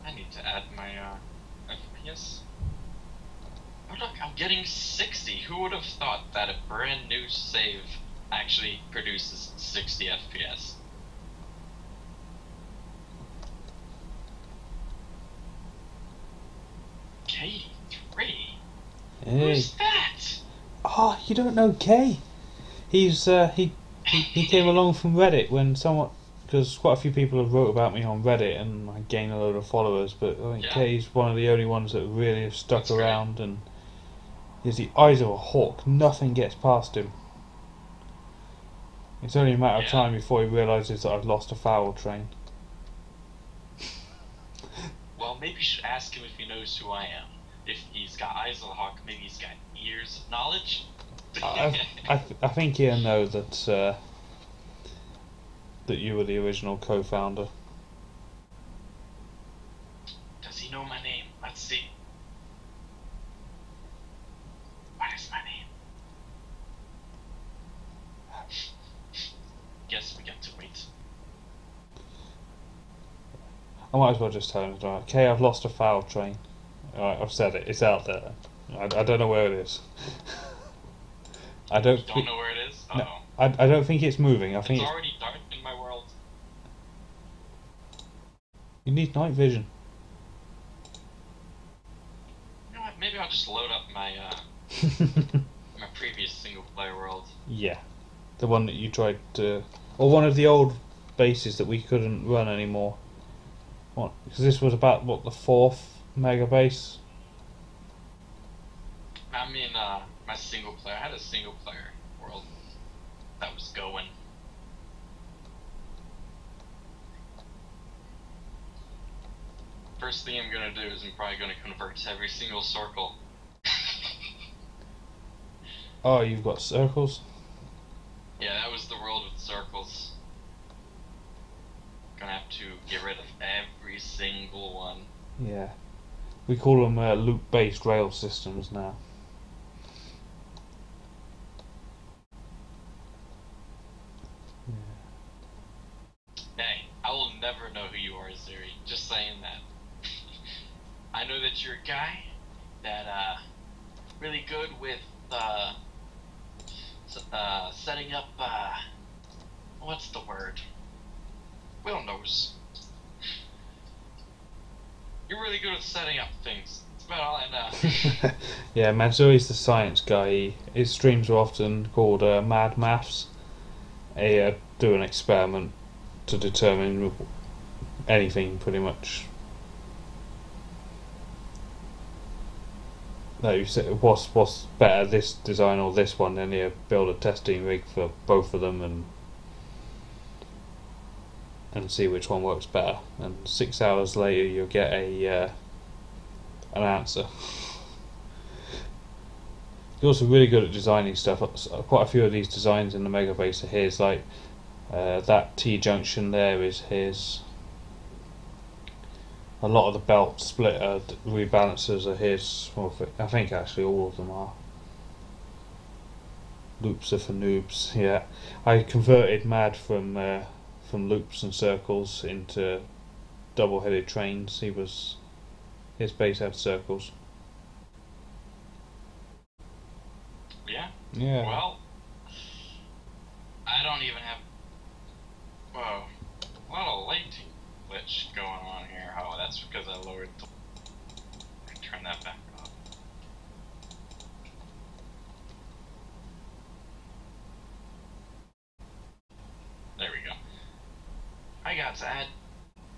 B: I need to add my FPS. Oh look, I'm getting 60. Who would have thought that a brand new save actually produces 60 FPS? Katie 3?
A: Hey.
B: Who's that?
A: Oh, you don't know Kay? He's he came along from Reddit when someone, because quite a few people have wrote about me on Reddit and I gained a load of followers, but I think
B: Yeah.
A: Kay's one of the only ones that really have stuck
B: That's great.
A: around, and he has the eyes of a hawk. Nothing gets past him. It's only a matter of time before he realises that I've lost a foul train.
B: Well, maybe you should ask him if he knows who I am. If he's got eyes of a hawk, maybe he's got ears of knowledge.
A: I think he'll know that that you were the original co-founder.
B: Does he know my name? Let's see. What is my name? Guess we get to wait.
A: I might as well just tell him, right, Kay, I've lost a foul train. Alright, I've said it, it's out there. I don't know where it is. I don't
B: know where it is?
A: No,
B: Uh-oh.
A: I don't think it's moving. I think
B: It's already dark in my world.
A: you need night vision.
B: You know what? Maybe I'll just load up my my previous single player world.
A: Yeah, the one that you tried to, or one of the old bases that we couldn't run anymore. What? Because this was about what, the 4th mega base.
B: I mean, my single player. I had a single player world that was going. First thing I'm gonna do is I'm probably gonna convert to every single circle.
A: Oh, you've got circles.
B: Yeah, that was the world with circles. Gonna have to get rid of every single one.
A: Yeah, we call them loop-based rail systems now.
B: Hey, I will never know who you are, Zuri. Just saying that. I know that you're a guy that really good with setting up what's the word? Will knows. You're really good at setting up things. That's about all I know.
A: Yeah, Matsuri's the science guy. His streams are often called Mad Maths. They do an experiment to determine anything, pretty much. No, you say what's better, this design or this one? Then you build a testing rig for both of them and see which one works better. And 6 hours later, you'll get an answer. He's also really good at designing stuff. Quite a few of these designs in the Mega Base are his. Like that T-junction there is his. A lot of the belt splitter rebalancers are his. Well, I think actually all of them are. Loops are for noobs. Yeah, I converted Mad from loops and circles into double-headed trains. His base had circles.
B: Yeah?
A: Yeah.
B: Well, I don't even have. Whoa. A lot of lighting glitch going on here. Oh, that's because I lowered the. Turn that back up. There we go. I got to add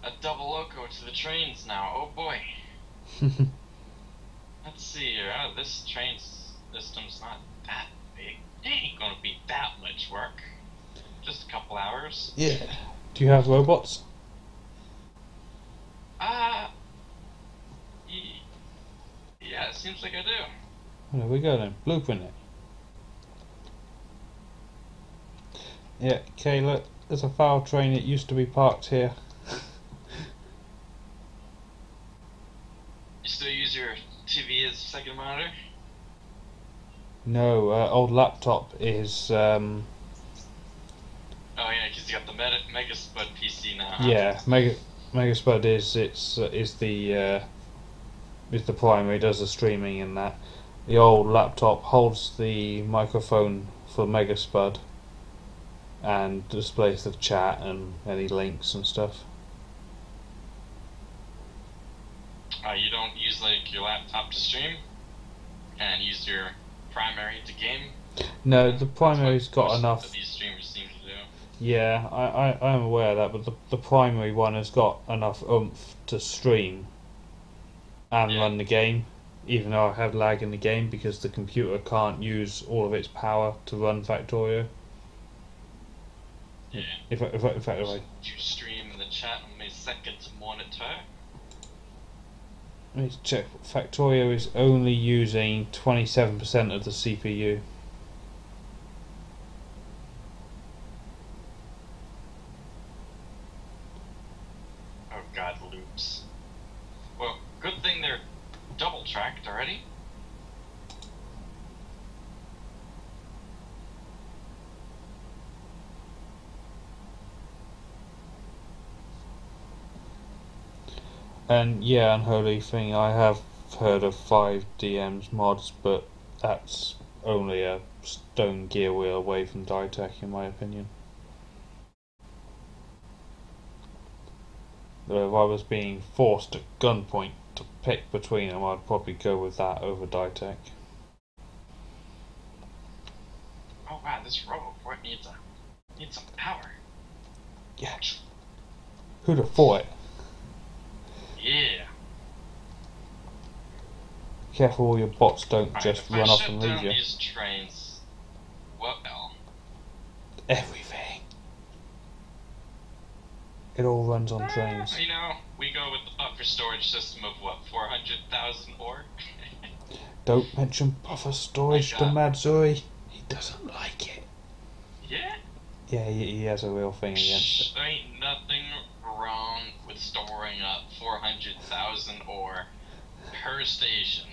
B: a double loco to the trains now. Oh boy. Let's see here. Oh, this train system's not that It ain't gonna be that much work. Just a couple hours.
A: Yeah. Do you have robots?
B: Uh, y- yeah, it seems like I do.
A: Well, there we go then. Blueprint it. Yeah, okay, look, there's a foul train. It used to be parked here.
B: You still use your TV as a second monitor?
A: No, old laptop is,
B: Oh yeah, because you got the Megaspud PC now. Huh?
A: yeah, Megaspud is the primary, does the streaming and that. The old laptop holds the microphone for Megaspud and displays the chat and any links and stuff.
B: You don't use like your laptop to stream, and use your primary to game.
A: No, the primary's
B: That's what
A: got
B: most
A: enough.
B: of these streamers seem to do.
A: Yeah, I'm aware of that, but the primary one has got enough oomph to stream and
B: Yeah.
A: run the game, even though I have lag in the game because the computer can't use all of its power to run Factorio.
B: Yeah.
A: In fact, if I
B: You stream in the chat on my second monitor.
A: let me check, Factorio is only using 27% of the CPU.
B: Oh god, loops. Well, good thing they're double tracked already.
A: And yeah, unholy thing, I have heard of 5DM's mods, but that's only a stone gear wheel away from Ditech in my opinion. Though if I was being forced at gunpoint to pick between them, I'd probably go with that over Ditech.
B: Oh wow, this RoboPort needs some power.
A: Yeah. Who'd have thought it?
B: Yeah.
A: Careful all your bots don't just
B: if I
A: run off
B: shut
A: and
B: down
A: leave you.
B: these trains, what hell?
A: Everything. It all runs on trains.
B: You know, we go with the buffer storage system of what, 400,000 ore?
A: Don't mention buffer storage to Madzuri. He doesn't like it.
B: Yeah?
A: Yeah, he has a real thing against it.
B: There ain't nothing wrong with storing up 400,000 ore per station.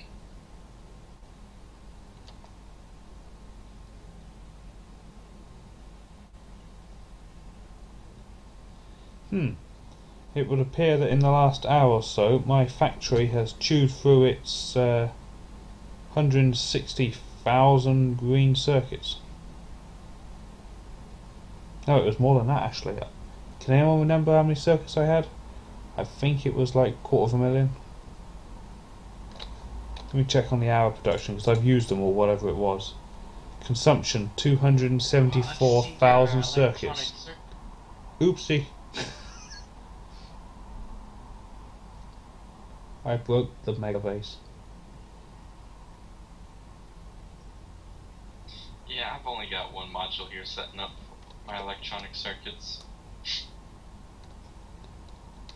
A: It would appear that in the last hour or so, my factory has chewed through its 160,000 green circuits. No, it was more than that actually. Can anyone remember how many circuits I had? I think it was like 250,000. Let me check on the hour production because I've used them or whatever it was. Consumption 274,000 circuits. Oopsie. I broke the mega base.
B: Yeah, I've only got one module here setting up my electronic circuits.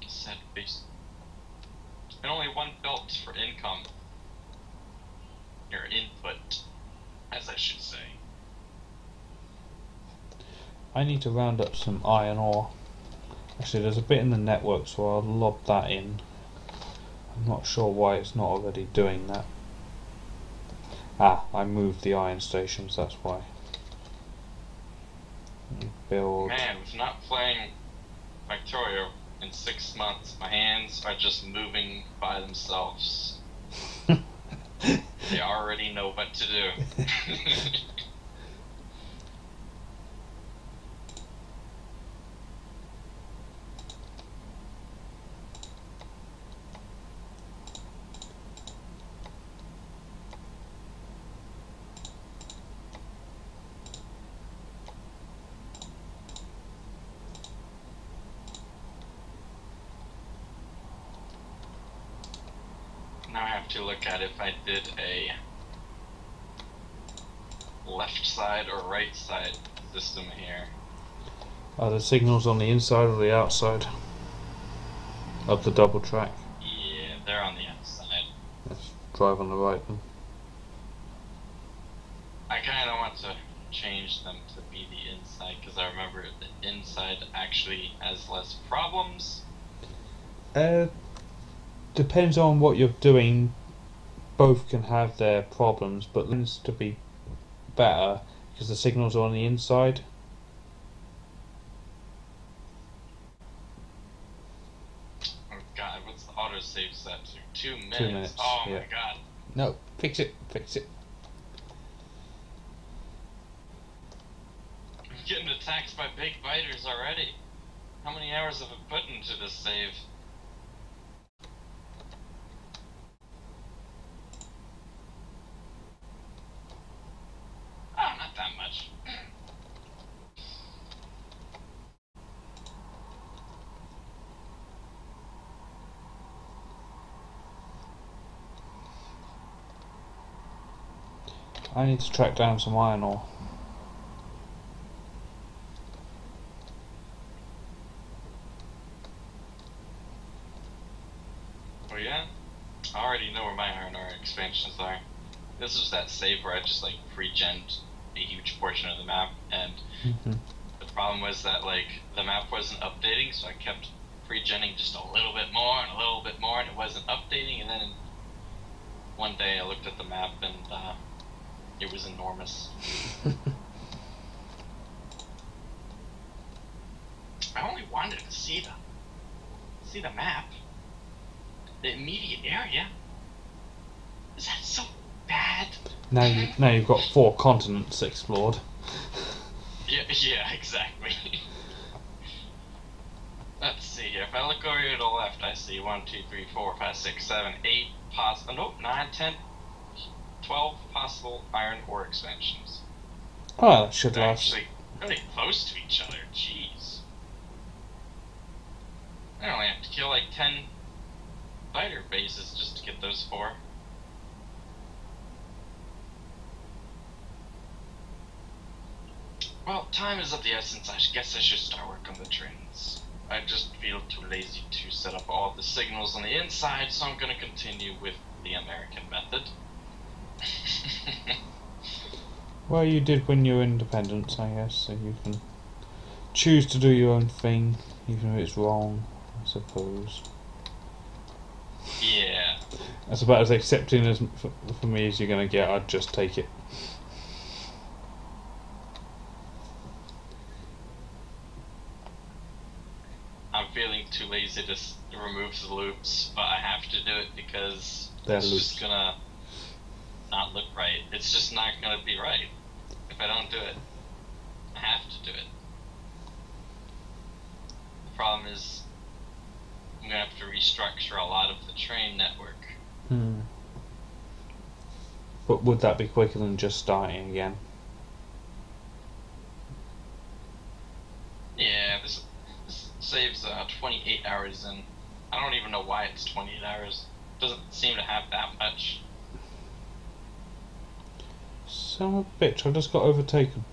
B: Set base. And only one belt for income. Or input, as I should say.
A: I need to round up some iron ore. Actually, there's a bit in the network, so I'll lob that in. I'm not sure why it's not already doing that. Ah, I moved the iron stations, that's why. Build.
B: Man, with not playing Factorio in 6 months, my hands are just moving by themselves. They already know what to do. Now I have to look at if I did a left side or right side system here.
A: Are the signals on the inside or the outside of the double track?
B: Yeah, they're on the outside.
A: Let's drive on the right then.
B: I kind of want to change them to be the inside because I remember the inside actually has less problems.
A: Depends on what you're doing. Both can have their problems, but tends to be better because the signals are on the inside.
B: Oh god, what's the autosave set to? 2 minutes.
A: 2 minutes.
B: Oh
A: yeah.
B: my god.
A: No, fix it.
B: I'm getting attacked by big biters already. How many hours have I put into this save? Oh, not that much.
A: I need to track down some iron ore.
B: Oh yeah? I already know where my iron ore expansions are. This was that save where I just like pre-gen'd a huge portion of the map, and the problem was that like the map wasn't updating, so I kept pre-genning just a little bit more and a little bit more, and it wasn't updating, and then one day I looked at the map and it was enormous. I only wanted to see the map. The immediate area. Is that so bad?
A: Now you've got 4 continents explored.
B: Yeah, exactly. Let's see here. If I look over here to the left, I see 1, 2, 3, 4, 5, 6, 7, 8 possible. Nope, 9, 10, 12 possible iron ore expansions.
A: Oh, that should
B: They're
A: last.
B: actually really close to each other. Jeez. I only have to kill like 10 fighter bases just to get those 4. Well, time is of the essence. I guess I should start work on the trains. I just feel too lazy to set up all the signals on the inside, so I'm gonna continue with the American method.
A: Well, you did win your independence, I guess, so you can choose to do your own thing, even if it's wrong, I suppose.
B: Yeah.
A: That's about as accepting as for me as you're going to get. I'd just take it.
B: I'm feeling too lazy to remove the loops, but I have to do it because
A: They're
B: it's
A: loops.
B: just gonna not look right. It's just not gonna be right if I don't do it. I have to do it. The problem is I'm gonna have to restructure a lot of the train network.
A: But would that be quicker than just starting again?
B: Yeah, this saves 28 hours, and I don't even know why it's 28 hours. It doesn't seem to have that much.
A: Son of a bitch, I just got overtaken.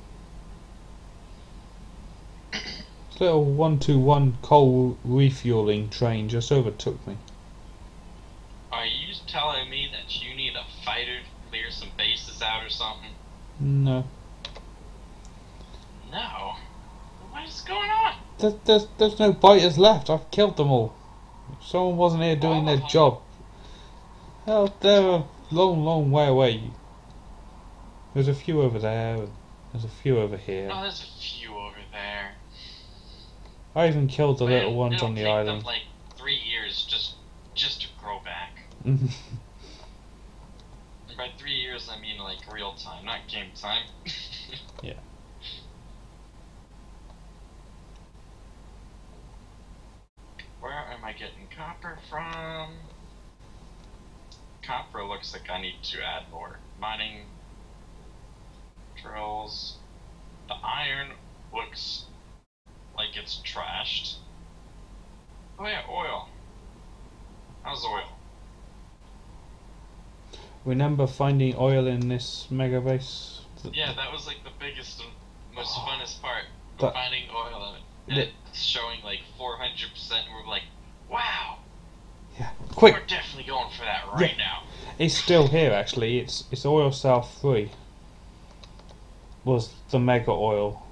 A: This little 121 coal refueling train just overtook me.
B: Are you telling me that you need a fighter to clear some bases out or something?
A: No.
B: No. What is going on?
A: There's no biters left. I've killed them all. Someone wasn't here doing their job. Hell, they're a long way away. There's a few over there. There's a few over here.
B: Oh, there's a few over there.
A: I even killed the
B: Man,
A: little ones on the
B: it'll take
A: island.
B: them like 3 years just to grow back. And by 3 years, I mean like real time, not game time.
A: Yeah.
B: Where am I getting copper from? Copper looks like I need to add more mining drills. The iron looks like it's trashed. Oh yeah, oil. How's oil?
A: Remember finding oil in this mega base
B: Yeah, that was like the biggest and most funnest part.
A: That-
B: Finding oil and it's showing like 400%. And we're like, wow,
A: Yeah, quick!
B: we're definitely going for that right now.
A: It's still here actually. It's Oil South 3 was the mega oil,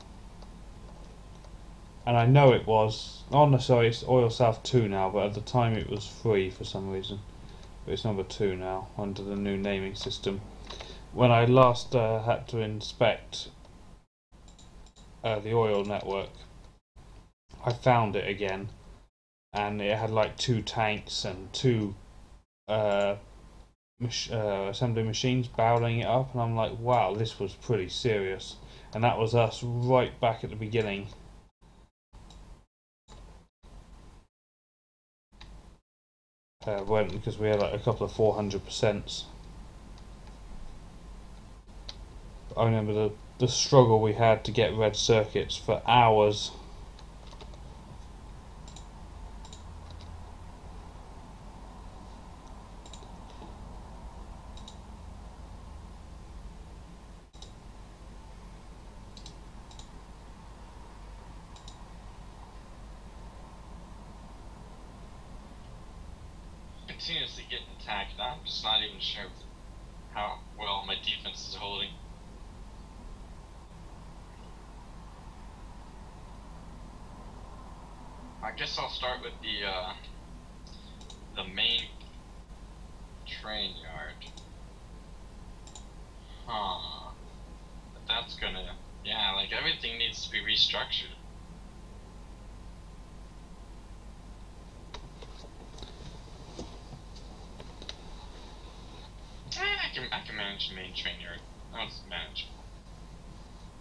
A: and I know it was. Oh no, sorry, it's Oil South 2 now. But at the time it was 3 for some reason. But it's number 2 now under the new naming system. When I last had to inspect the oil network, I found it again, and it had like 2 tanks and 2 assembly machines barreling it up, and I'm like, wow, this was pretty serious. And that was us right back at the beginning. Because we had like a couple of 400%. I remember the struggle we had to get red circuits for hours.
B: Continuously getting attacked. I'm just not even sure how well my defense is holding. I guess I'll start with the main train yard. Huh. But that's gonna, yeah, like everything needs to be restructured. I can manage the main train yard. That's manageable.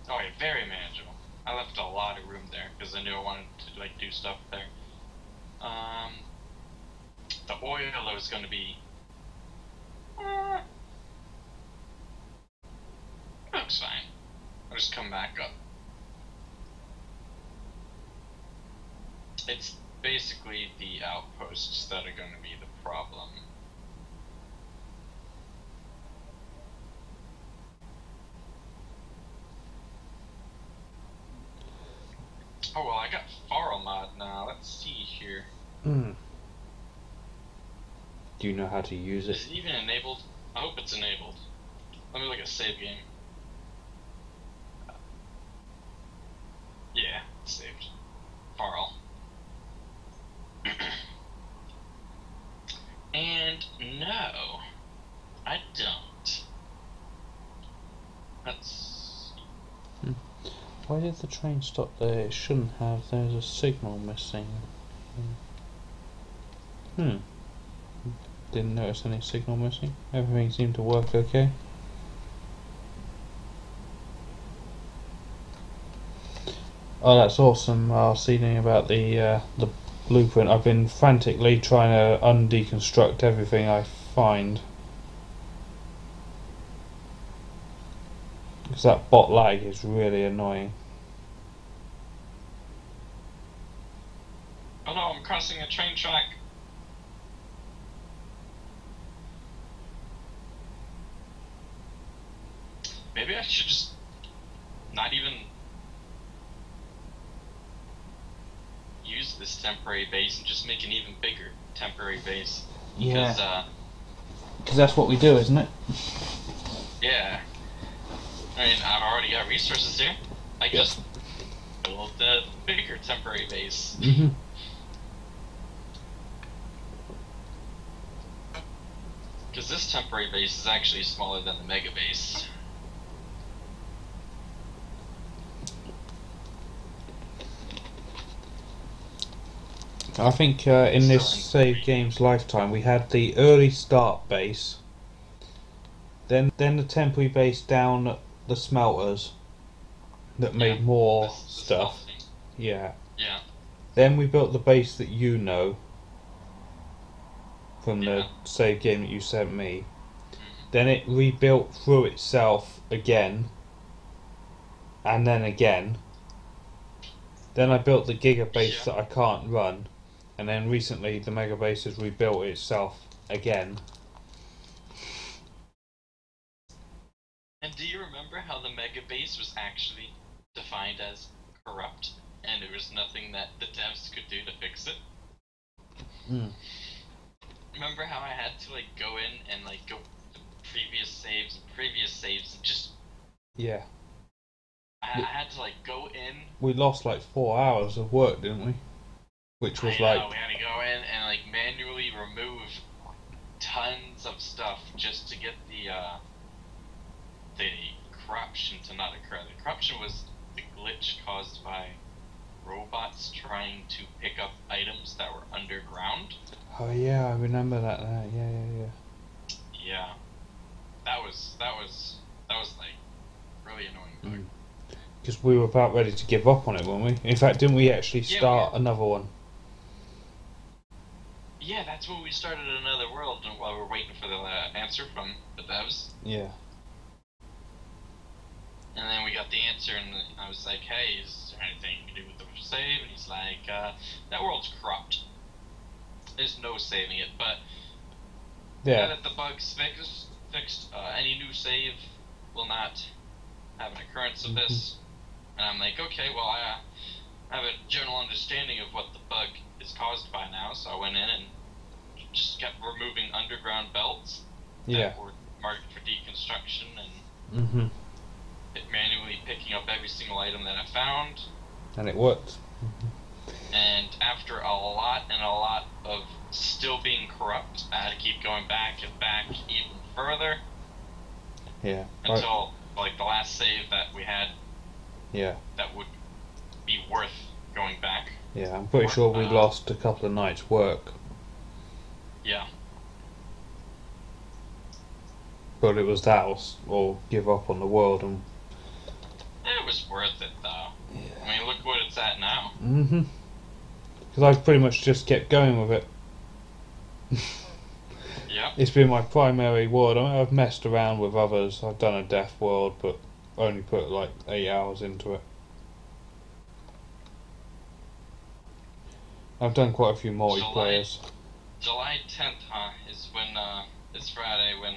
B: Oh yeah, very manageable. I left a lot of room there because I knew I wanted to like do stuff there. The oil is going to be. Looks fine. I'll just come back up. It's basically the outposts that are going to be the problem. Oh well, I got Farrell mod now. Let's see here.
A: Do you know how to use it?
B: Is it even enabled? I hope it's enabled. Let me look at save game. Yeah, it's saved. Farrell. And no, I don't. Let's.
A: Why did the train stop there? It shouldn't have. There's a signal missing. Didn't notice any signal missing. Everything seemed to work okay. Oh, that's awesome. I'll see anything about the blueprint. I've been frantically trying to undeconstruct everything I find. Because that bot lag is really annoying.
B: Oh no, I'm crossing a train track. Maybe I should just not even use this temporary base and just make an even bigger temporary base.
A: Yeah. Because that's what we do, isn't it?
B: Yeah. I mean, I've already got resources here. I just build the bigger temporary base. Because this temporary base is actually smaller than the mega base.
A: I think in this save game's lifetime we had the early start base, then the temporary base down the smelters that made more stuff. Yeah.
B: Yeah.
A: Then we built the base that you know from the save game that you sent me. Then it rebuilt through itself again, and then again. Then I built the giga base that I can't run, and then recently the mega base has rebuilt itself again.
B: And And do you remember how the mega base was actually defined as corrupt, and there was nothing that the devs could do to fix it? Remember how I had to like go in and like go to previous saves and just
A: Yeah.
B: I had to like go in.
A: We lost like 4 hours of work, didn't we? Which was
B: we had
A: like,
B: to go in and like manually remove tons of stuff just to get the corruption to not occur. The corruption was the glitch caused by robots trying to pick up items that were underground.
A: oh yeah, I remember that now. Yeah.
B: Yeah, that was like really annoying.
A: Because we were about ready to give up on it, weren't we? In fact, didn't we actually start another one?
B: Yeah, that's when we started another world while we're waiting for the answer from the devs.
A: Yeah.
B: And then we got the answer, and I was like, hey, is there anything you can do with the save? And he's like, that world's corrupt. There's no saving it, but now that the bug's fixed, any new save will not have an occurrence of this. And I'm like, okay, well, I have a general understanding of what the bug is caused by now, so I went in and just kept removing underground belts that were marked for deconstruction and manually picking up every single item that I found.
A: And it worked.
B: And after a lot of still being corrupt, I had to keep going back and back even further.
A: Yeah.
B: Until like the last save that we had.
A: Yeah.
B: That would be worth going back.
A: Yeah, I'm pretty sure we lost a couple of nights' work.
B: Yeah.
A: But it was that or give up on the world, and
B: it was worth it though. Yeah. I mean, look what it's at now.
A: Because I've pretty much just kept going with it.
B: Yeah.
A: It's been my primary world. I mean, I've messed around with others. I've done a death world, but only put like 8 hours into it. I've done quite a few multiplayers.
B: July 10th, huh? Is when it's Friday when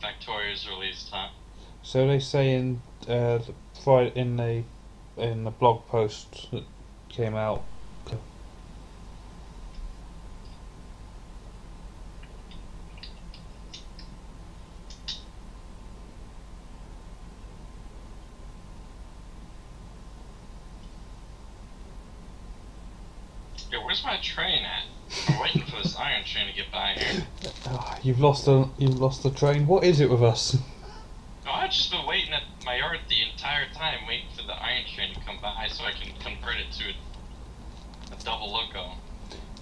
B: Factorio is released, huh?
A: So they say in the blog post that came out.
B: Yeah, where's my train at? I'm waiting for this iron train to get by here.
A: Oh, you've lost the train. What is it with us?
B: Oh, I've just been waiting at my yard the entire time, waiting for the iron train to come by so I can convert it to a double loco.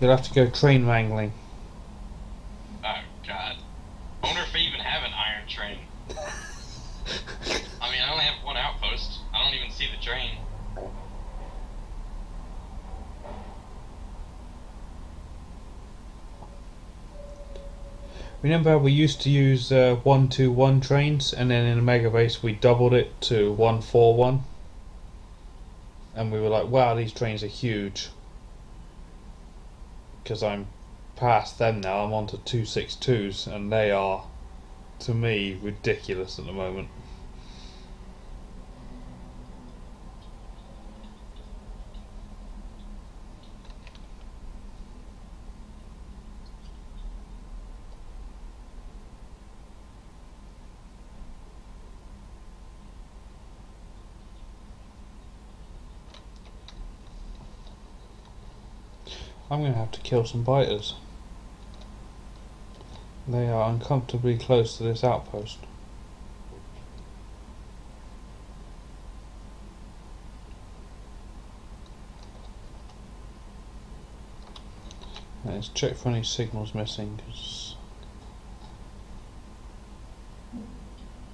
A: You'll have to go train wrangling.
B: Oh god. I wonder if they even have an iron train. I mean, I only have one outpost. I don't even see the train.
A: Remember, we used to use 121 trains, and then in the mega base we doubled it to 141, and we were like, wow, these trains are huge. Because I'm past them now, I'm on to 262s, and they are, to me, ridiculous at the moment. I'm going to have to kill some biters. They are uncomfortably close to this outpost. Let's check for any signals missing, because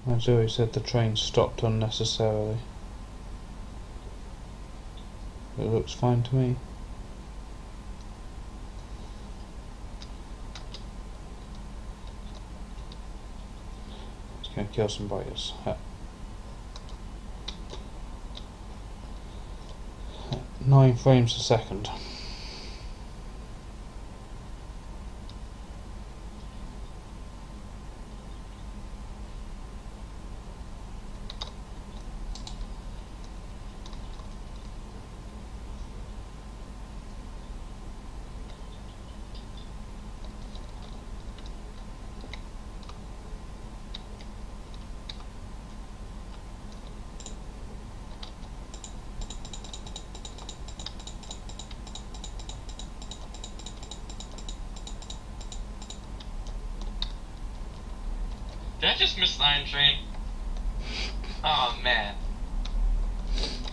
A: Mazuri said the train stopped unnecessarily. It looks fine to me. Gonna kill some biters. 9 frames a second.
B: Did I just miss the iron train? Oh man.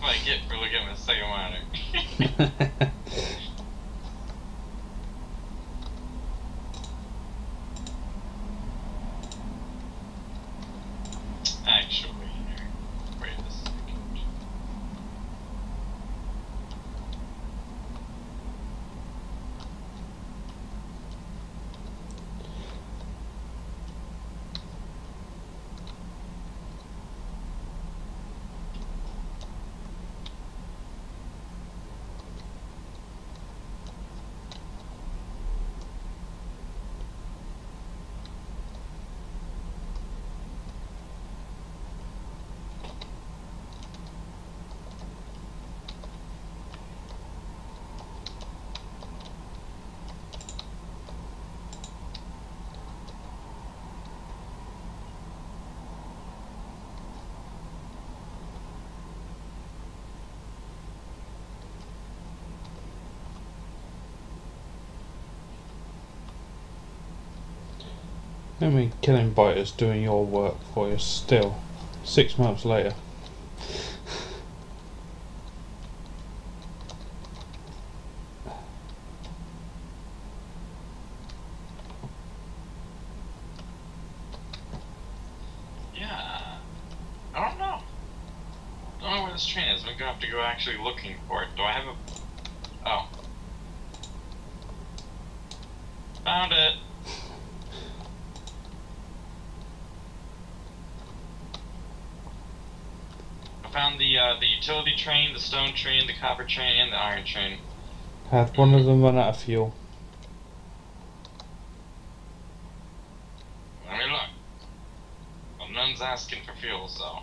B: What do I get for looking at the second monitor? Actually, wait a second.
A: I mean, killing biters doing your work for you still, 6 months later.
B: Yeah. I don't know. Don't know where this train is. I'm gonna have to go actually looking for it. Do I have a... Oh. Found it. I found the utility train, the stone train, the copper train, and the iron train.
A: Had one of them run out of fuel?
B: Let me look. Well, none's asking for fuel, so...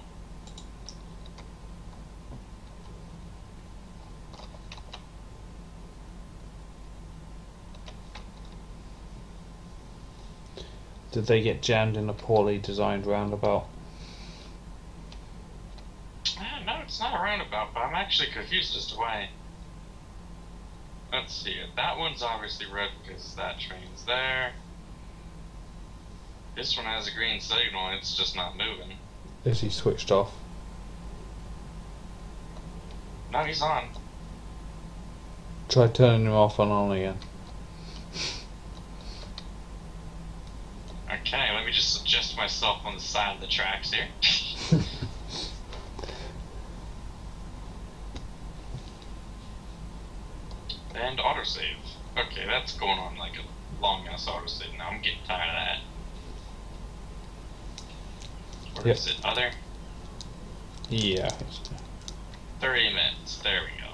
A: Did they get jammed in a poorly designed roundabout?
B: No, it's not a roundabout, but I'm actually confused as to why. Let's see. That one's obviously red because that train's there. This one has a green signal, it's just not moving.
A: Is he switched off?
B: No, he's on.
A: Try turning him off and on again.
B: Okay, let me just adjust myself on the side of the tracks here. And autosave. Okay, that's going on like a long ass autosave now. I'm getting tired of that. Where is it? Other?
A: Yeah.
B: 30 minutes. There we go.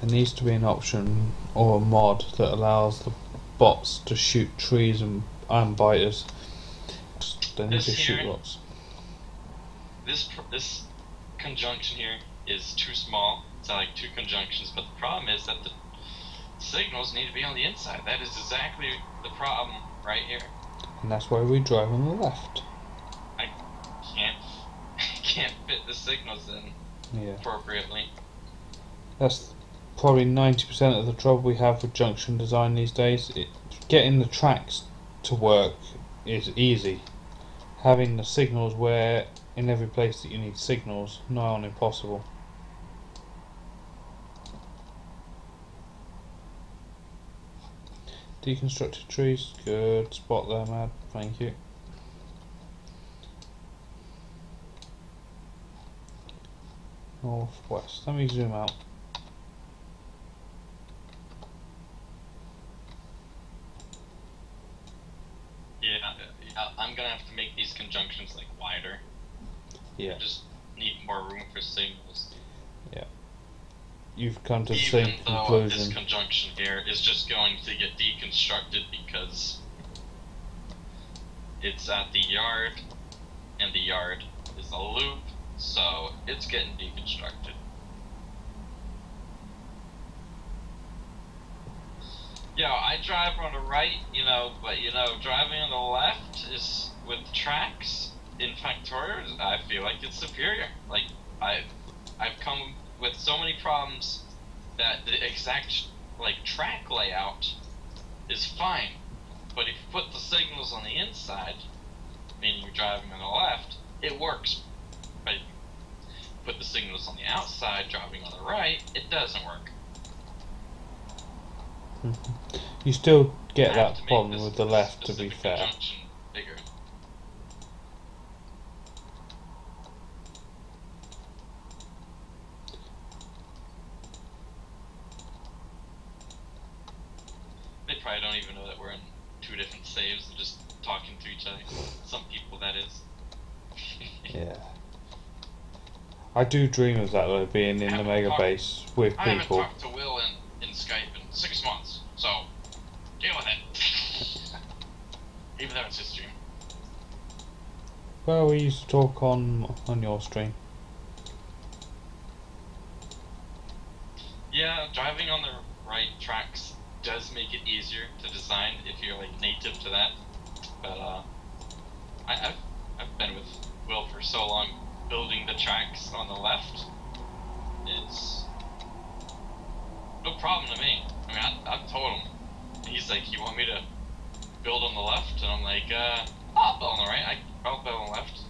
A: There needs to be an option or a mod that allows the bots to shoot trees and biters. They need to shoot lots.
B: This conjunction here is too small. It's like two conjunctions, but the problem is that the signals need to be on the inside. That is exactly the problem right here.
A: And that's why we drive on the left.
B: I can't fit the signals in appropriately.
A: That's probably 90% of the trouble we have with junction design these days. Getting the tracks to work is easy. Having the signals where in every place that you need signals, nigh on impossible. Deconstructed trees, good spot there, Mad. Thank you. Northwest. Let me zoom out.
B: Yeah, I'm gonna have to make these conjunctions like wider.
A: Yeah.
B: Just need more room for signals.
A: Yeah. You've come to the same
B: Even though
A: conclusion.
B: this conjunction here is just going to get deconstructed because it's at the yard, and the yard is a loop, so it's getting deconstructed. I drive on the right, but driving on the left is with tracks in Factorio. I feel like it's superior. Like I've come with so many problems that the exact track layout is fine, but if you put the signals on the inside, meaning you're driving on the left, it works. But if you put the signals on the outside, driving on the right, it doesn't work.
A: You still get
B: I have
A: that
B: to make
A: problem
B: this
A: with the left, to be
B: specific
A: fair.
B: conjunction bigger. They probably don't even know that we're in two different saves. They're just talking to each other. Some people, that is.
A: Yeah. I do dream of that though, being in the mega base with
B: I haven't
A: people.
B: talked to Will in Skype in 6 months, so deal with it. Even though it's his stream.
A: Well, we used to talk on your stream.
B: Yeah, driving on the right tracks does make it easier to design if you're native to that. But I've been with Will for so long, building the tracks on the left. It's no problem to me. I mean, I've told him. He's like, "You want me to build on the left?" And I'm like, "I'll build on the right. I'll build on the left."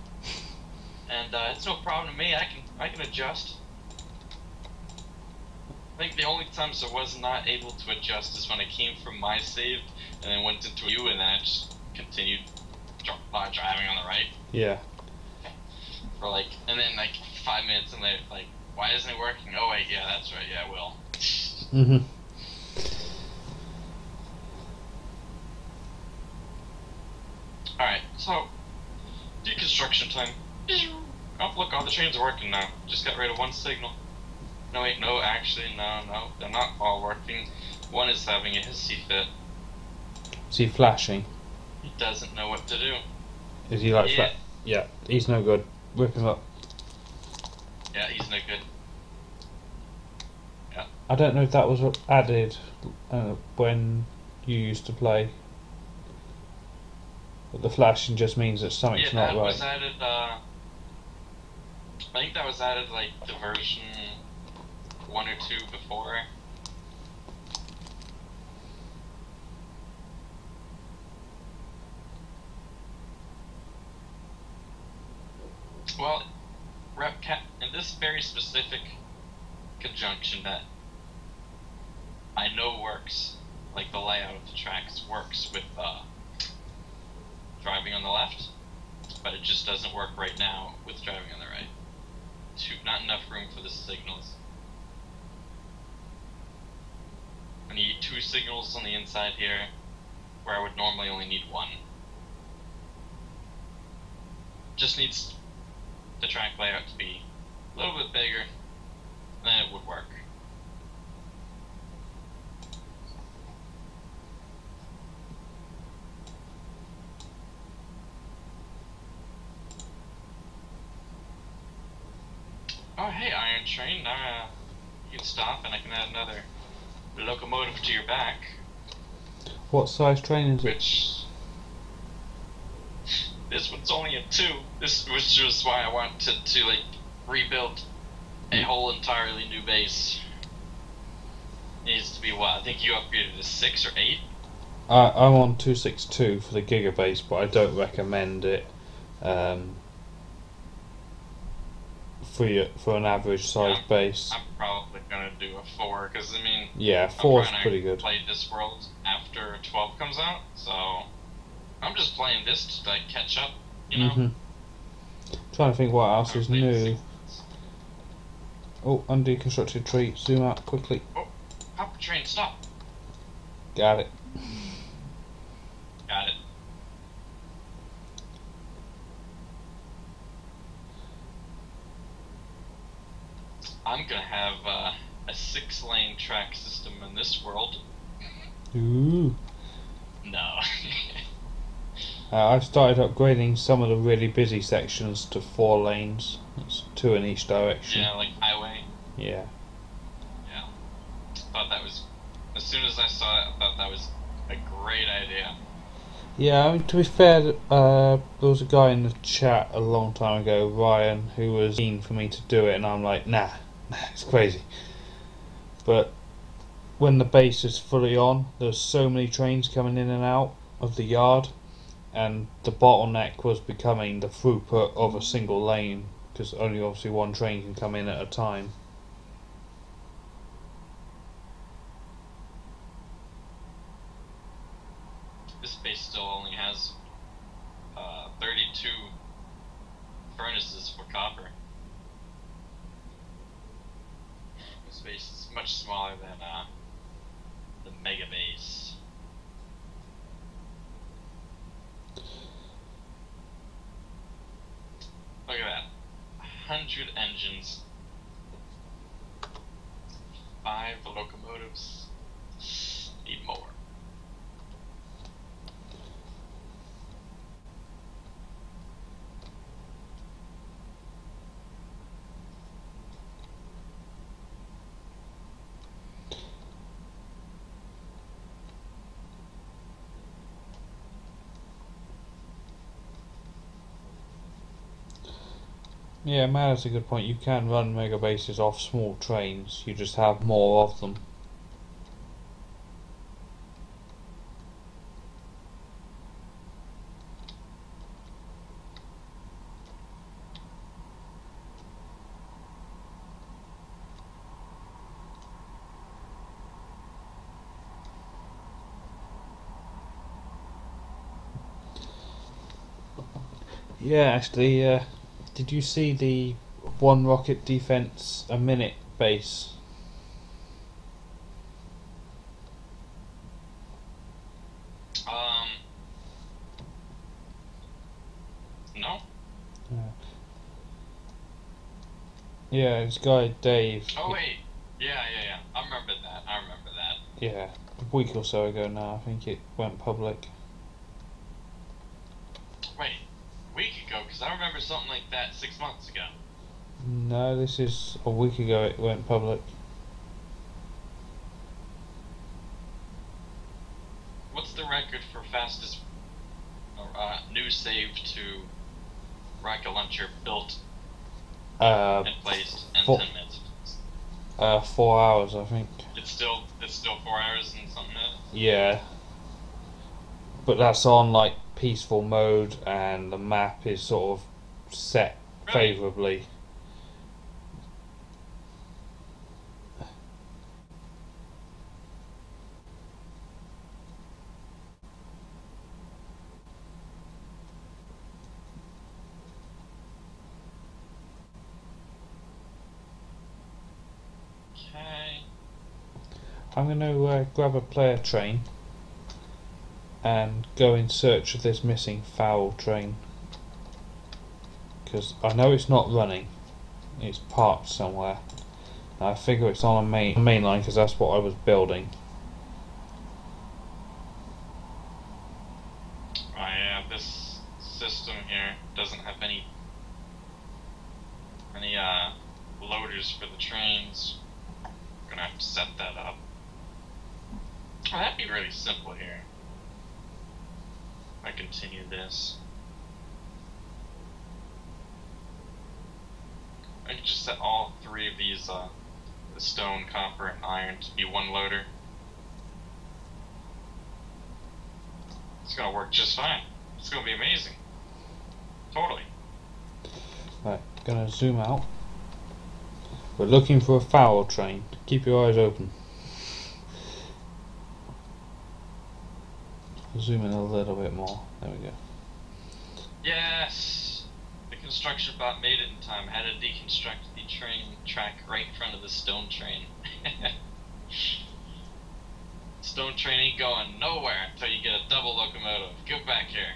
B: And it's no problem to me. I can adjust. I think the only times I was not able to adjust is when I came from my save and then went into you, and then I just continued driving on the right.
A: Yeah.
B: For and then 5 minutes and later, why isn't it working? Oh wait, yeah, that's right, yeah, it will.
A: Mhm.
B: Alright, so deconstruction time. Oh look, all the trains are working now. Just got rid of one signal. No wait, no, actually, no, they're not all working. One is having a hissy fit.
A: Is he flashing?
B: He doesn't know what to do.
A: Is he Yeah, he's no good. Whip him up.
B: Yeah, he's no good. Yeah.
A: I don't know if that was added when you used to play. But the flashing just means that something's not
B: that
A: right.
B: was added, I think that was added the version 1 or 2 before. Well, in this very specific conjunction that I know works, the layout of the tracks works with driving on the left, but it just doesn't work right now with driving on the right. Not enough room for the signals. I need 2 signals on the inside here, where I would normally only need 1. Just needs the track layout to be a little bit bigger, then it would work. Oh hey, Iron Train, now you can stop and I can add another locomotive to your back.
A: What size train is it?
B: Which this one's only a 2. This was just why I wanted to rebuild a whole entirely new base. Needs to be what? I think you upgraded to 6 or 8.
A: I'm on 262 for the gigabase, but I don't recommend it for an average size base.
B: I'm probably gonna do a 4 because I mean,
A: yeah, 4 is pretty good.
B: Play this world after 12 comes out, so I'm just playing this to catch up, you know.
A: Trying to think what else is new. Oh, undeconstructed tree. Zoom out quickly.
B: Oh, hopper train, stop.
A: Got it.
B: Got it. I'm gonna have a 6-lane track system in this world.
A: Ooh.
B: No.
A: I've started upgrading some of the really busy sections to 4 lanes. It's 2 in each direction.
B: Yeah, like highway.
A: Yeah.
B: Yeah. Thought that was soon as I saw it, I thought that was a great idea.
A: Yeah, I mean, to be fair, there was a guy in the chat a long time ago, Ryan, who was keen for me to do it, and I'm like, nah, it's crazy. But when the base is fully on, there's so many trains coming in and out of the yard, and the bottleneck was becoming the throughput of a single lane, because only obviously one train can come in at a time.
B: This base still only has 32 furnaces for copper. This base is much smaller than the mega base. Look at that. 100 engines. 5 locomotives. Need more.
A: Yeah, man, that's a good point. You can run mega bases off small trains, you just have more of them. Yeah, actually, did you see the one rocket defense a minute base?
B: No?
A: Yeah, this guy Dave.
B: Oh wait, yeah. I remember that.
A: Yeah, a week or so ago now, I think it went public.
B: Wait, a week ago? Because I remember something like that 6 months ago.
A: No, this is a week ago it went public.
B: What's the record for fastest new save to rocket launcher built and placed in 10 minutes?
A: 4 hours, I think.
B: It's still 4 hours and something minutes?
A: Yeah. But that's on like peaceful mode, and the map is sort of set favourably.
B: Okay.
A: I'm going to grab a player train and go in search of this missing foul train, because I know it's not running, it's parked somewhere. I figure it's on a main line, because that's what I was building.
B: Oh yeah, this system here doesn't have any loaders for the trains. I'm gonna have to set that up. Oh, that'd be really simple here. If I continue this, I can just set all 3 of these, the stone, copper, and iron to be one loader. It's gonna work just fine. It's gonna be amazing. Totally.
A: Right, gonna zoom out. We're looking for a foul train. Keep your eyes open. Zoom in a little bit more. There we go.
B: Yes! The construction bot made it in time. Had to deconstruct the train track right in front of the stone train. Stone train ain't going nowhere until you get a double locomotive. Get back here.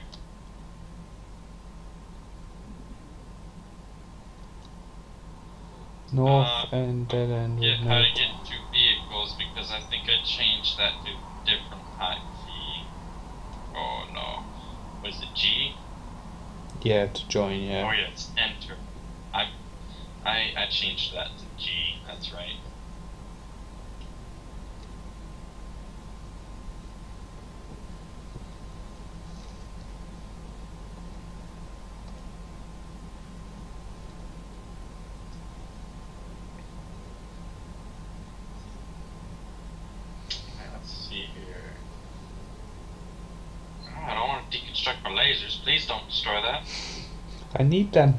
A: North and dead end.
B: Yeah, how to get 2 vehicles, because I think I changed that to different hotkey. Oh no. Was it G?
A: Yeah, to join, yeah.
B: Oh yeah, it's enter. I changed that to G, that's right. see here. Oh, I don't want to deconstruct my lasers. Please don't destroy that.
A: I need them.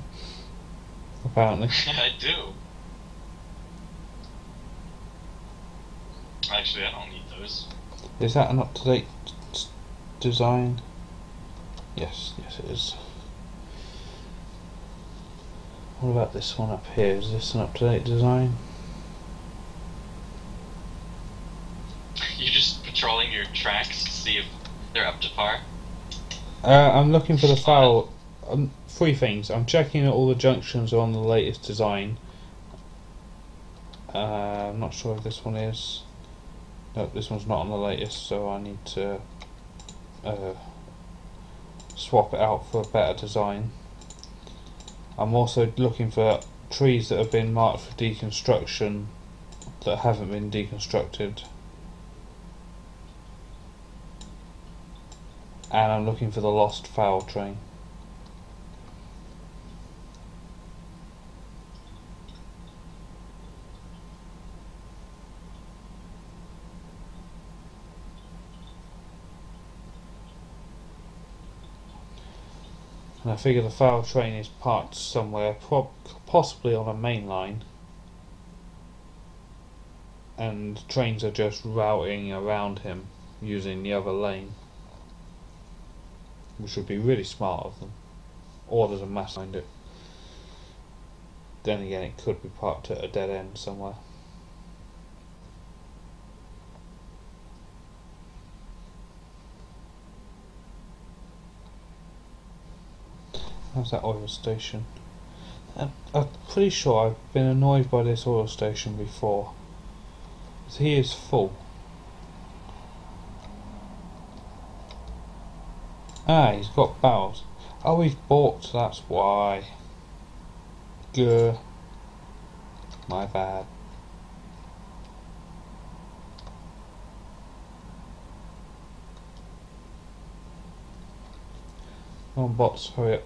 A: Apparently.
B: I do. Actually, I don't need those.
A: Is that an up-to-date design? Yes, yes it is. What about this one up here? Is this an up-to-date design?
B: You're just patrolling your tracks to see if they're up to par?
A: I'm looking for the foul. Three things. I'm checking that all the junctions are on the latest design. I'm not sure if this one is. No, this one's not on the latest, so I need to swap it out for a better design. I'm also looking for trees that have been marked for deconstruction that haven't been deconstructed. And I'm looking for the lost foul train. And I figure the foul train is parked somewhere, possibly on a main line, and trains are just routing around him using the other lane, which would be really smart of them. Or there's a mass behind it. Then again, it could be parked at a dead end somewhere. How's that oil station? I'm pretty sure I've been annoyed by this oil station before. He is full. Ah, he's got barrels. Oh, he's balked, that's why. Grr. My bad. Come on, bots, hurry up.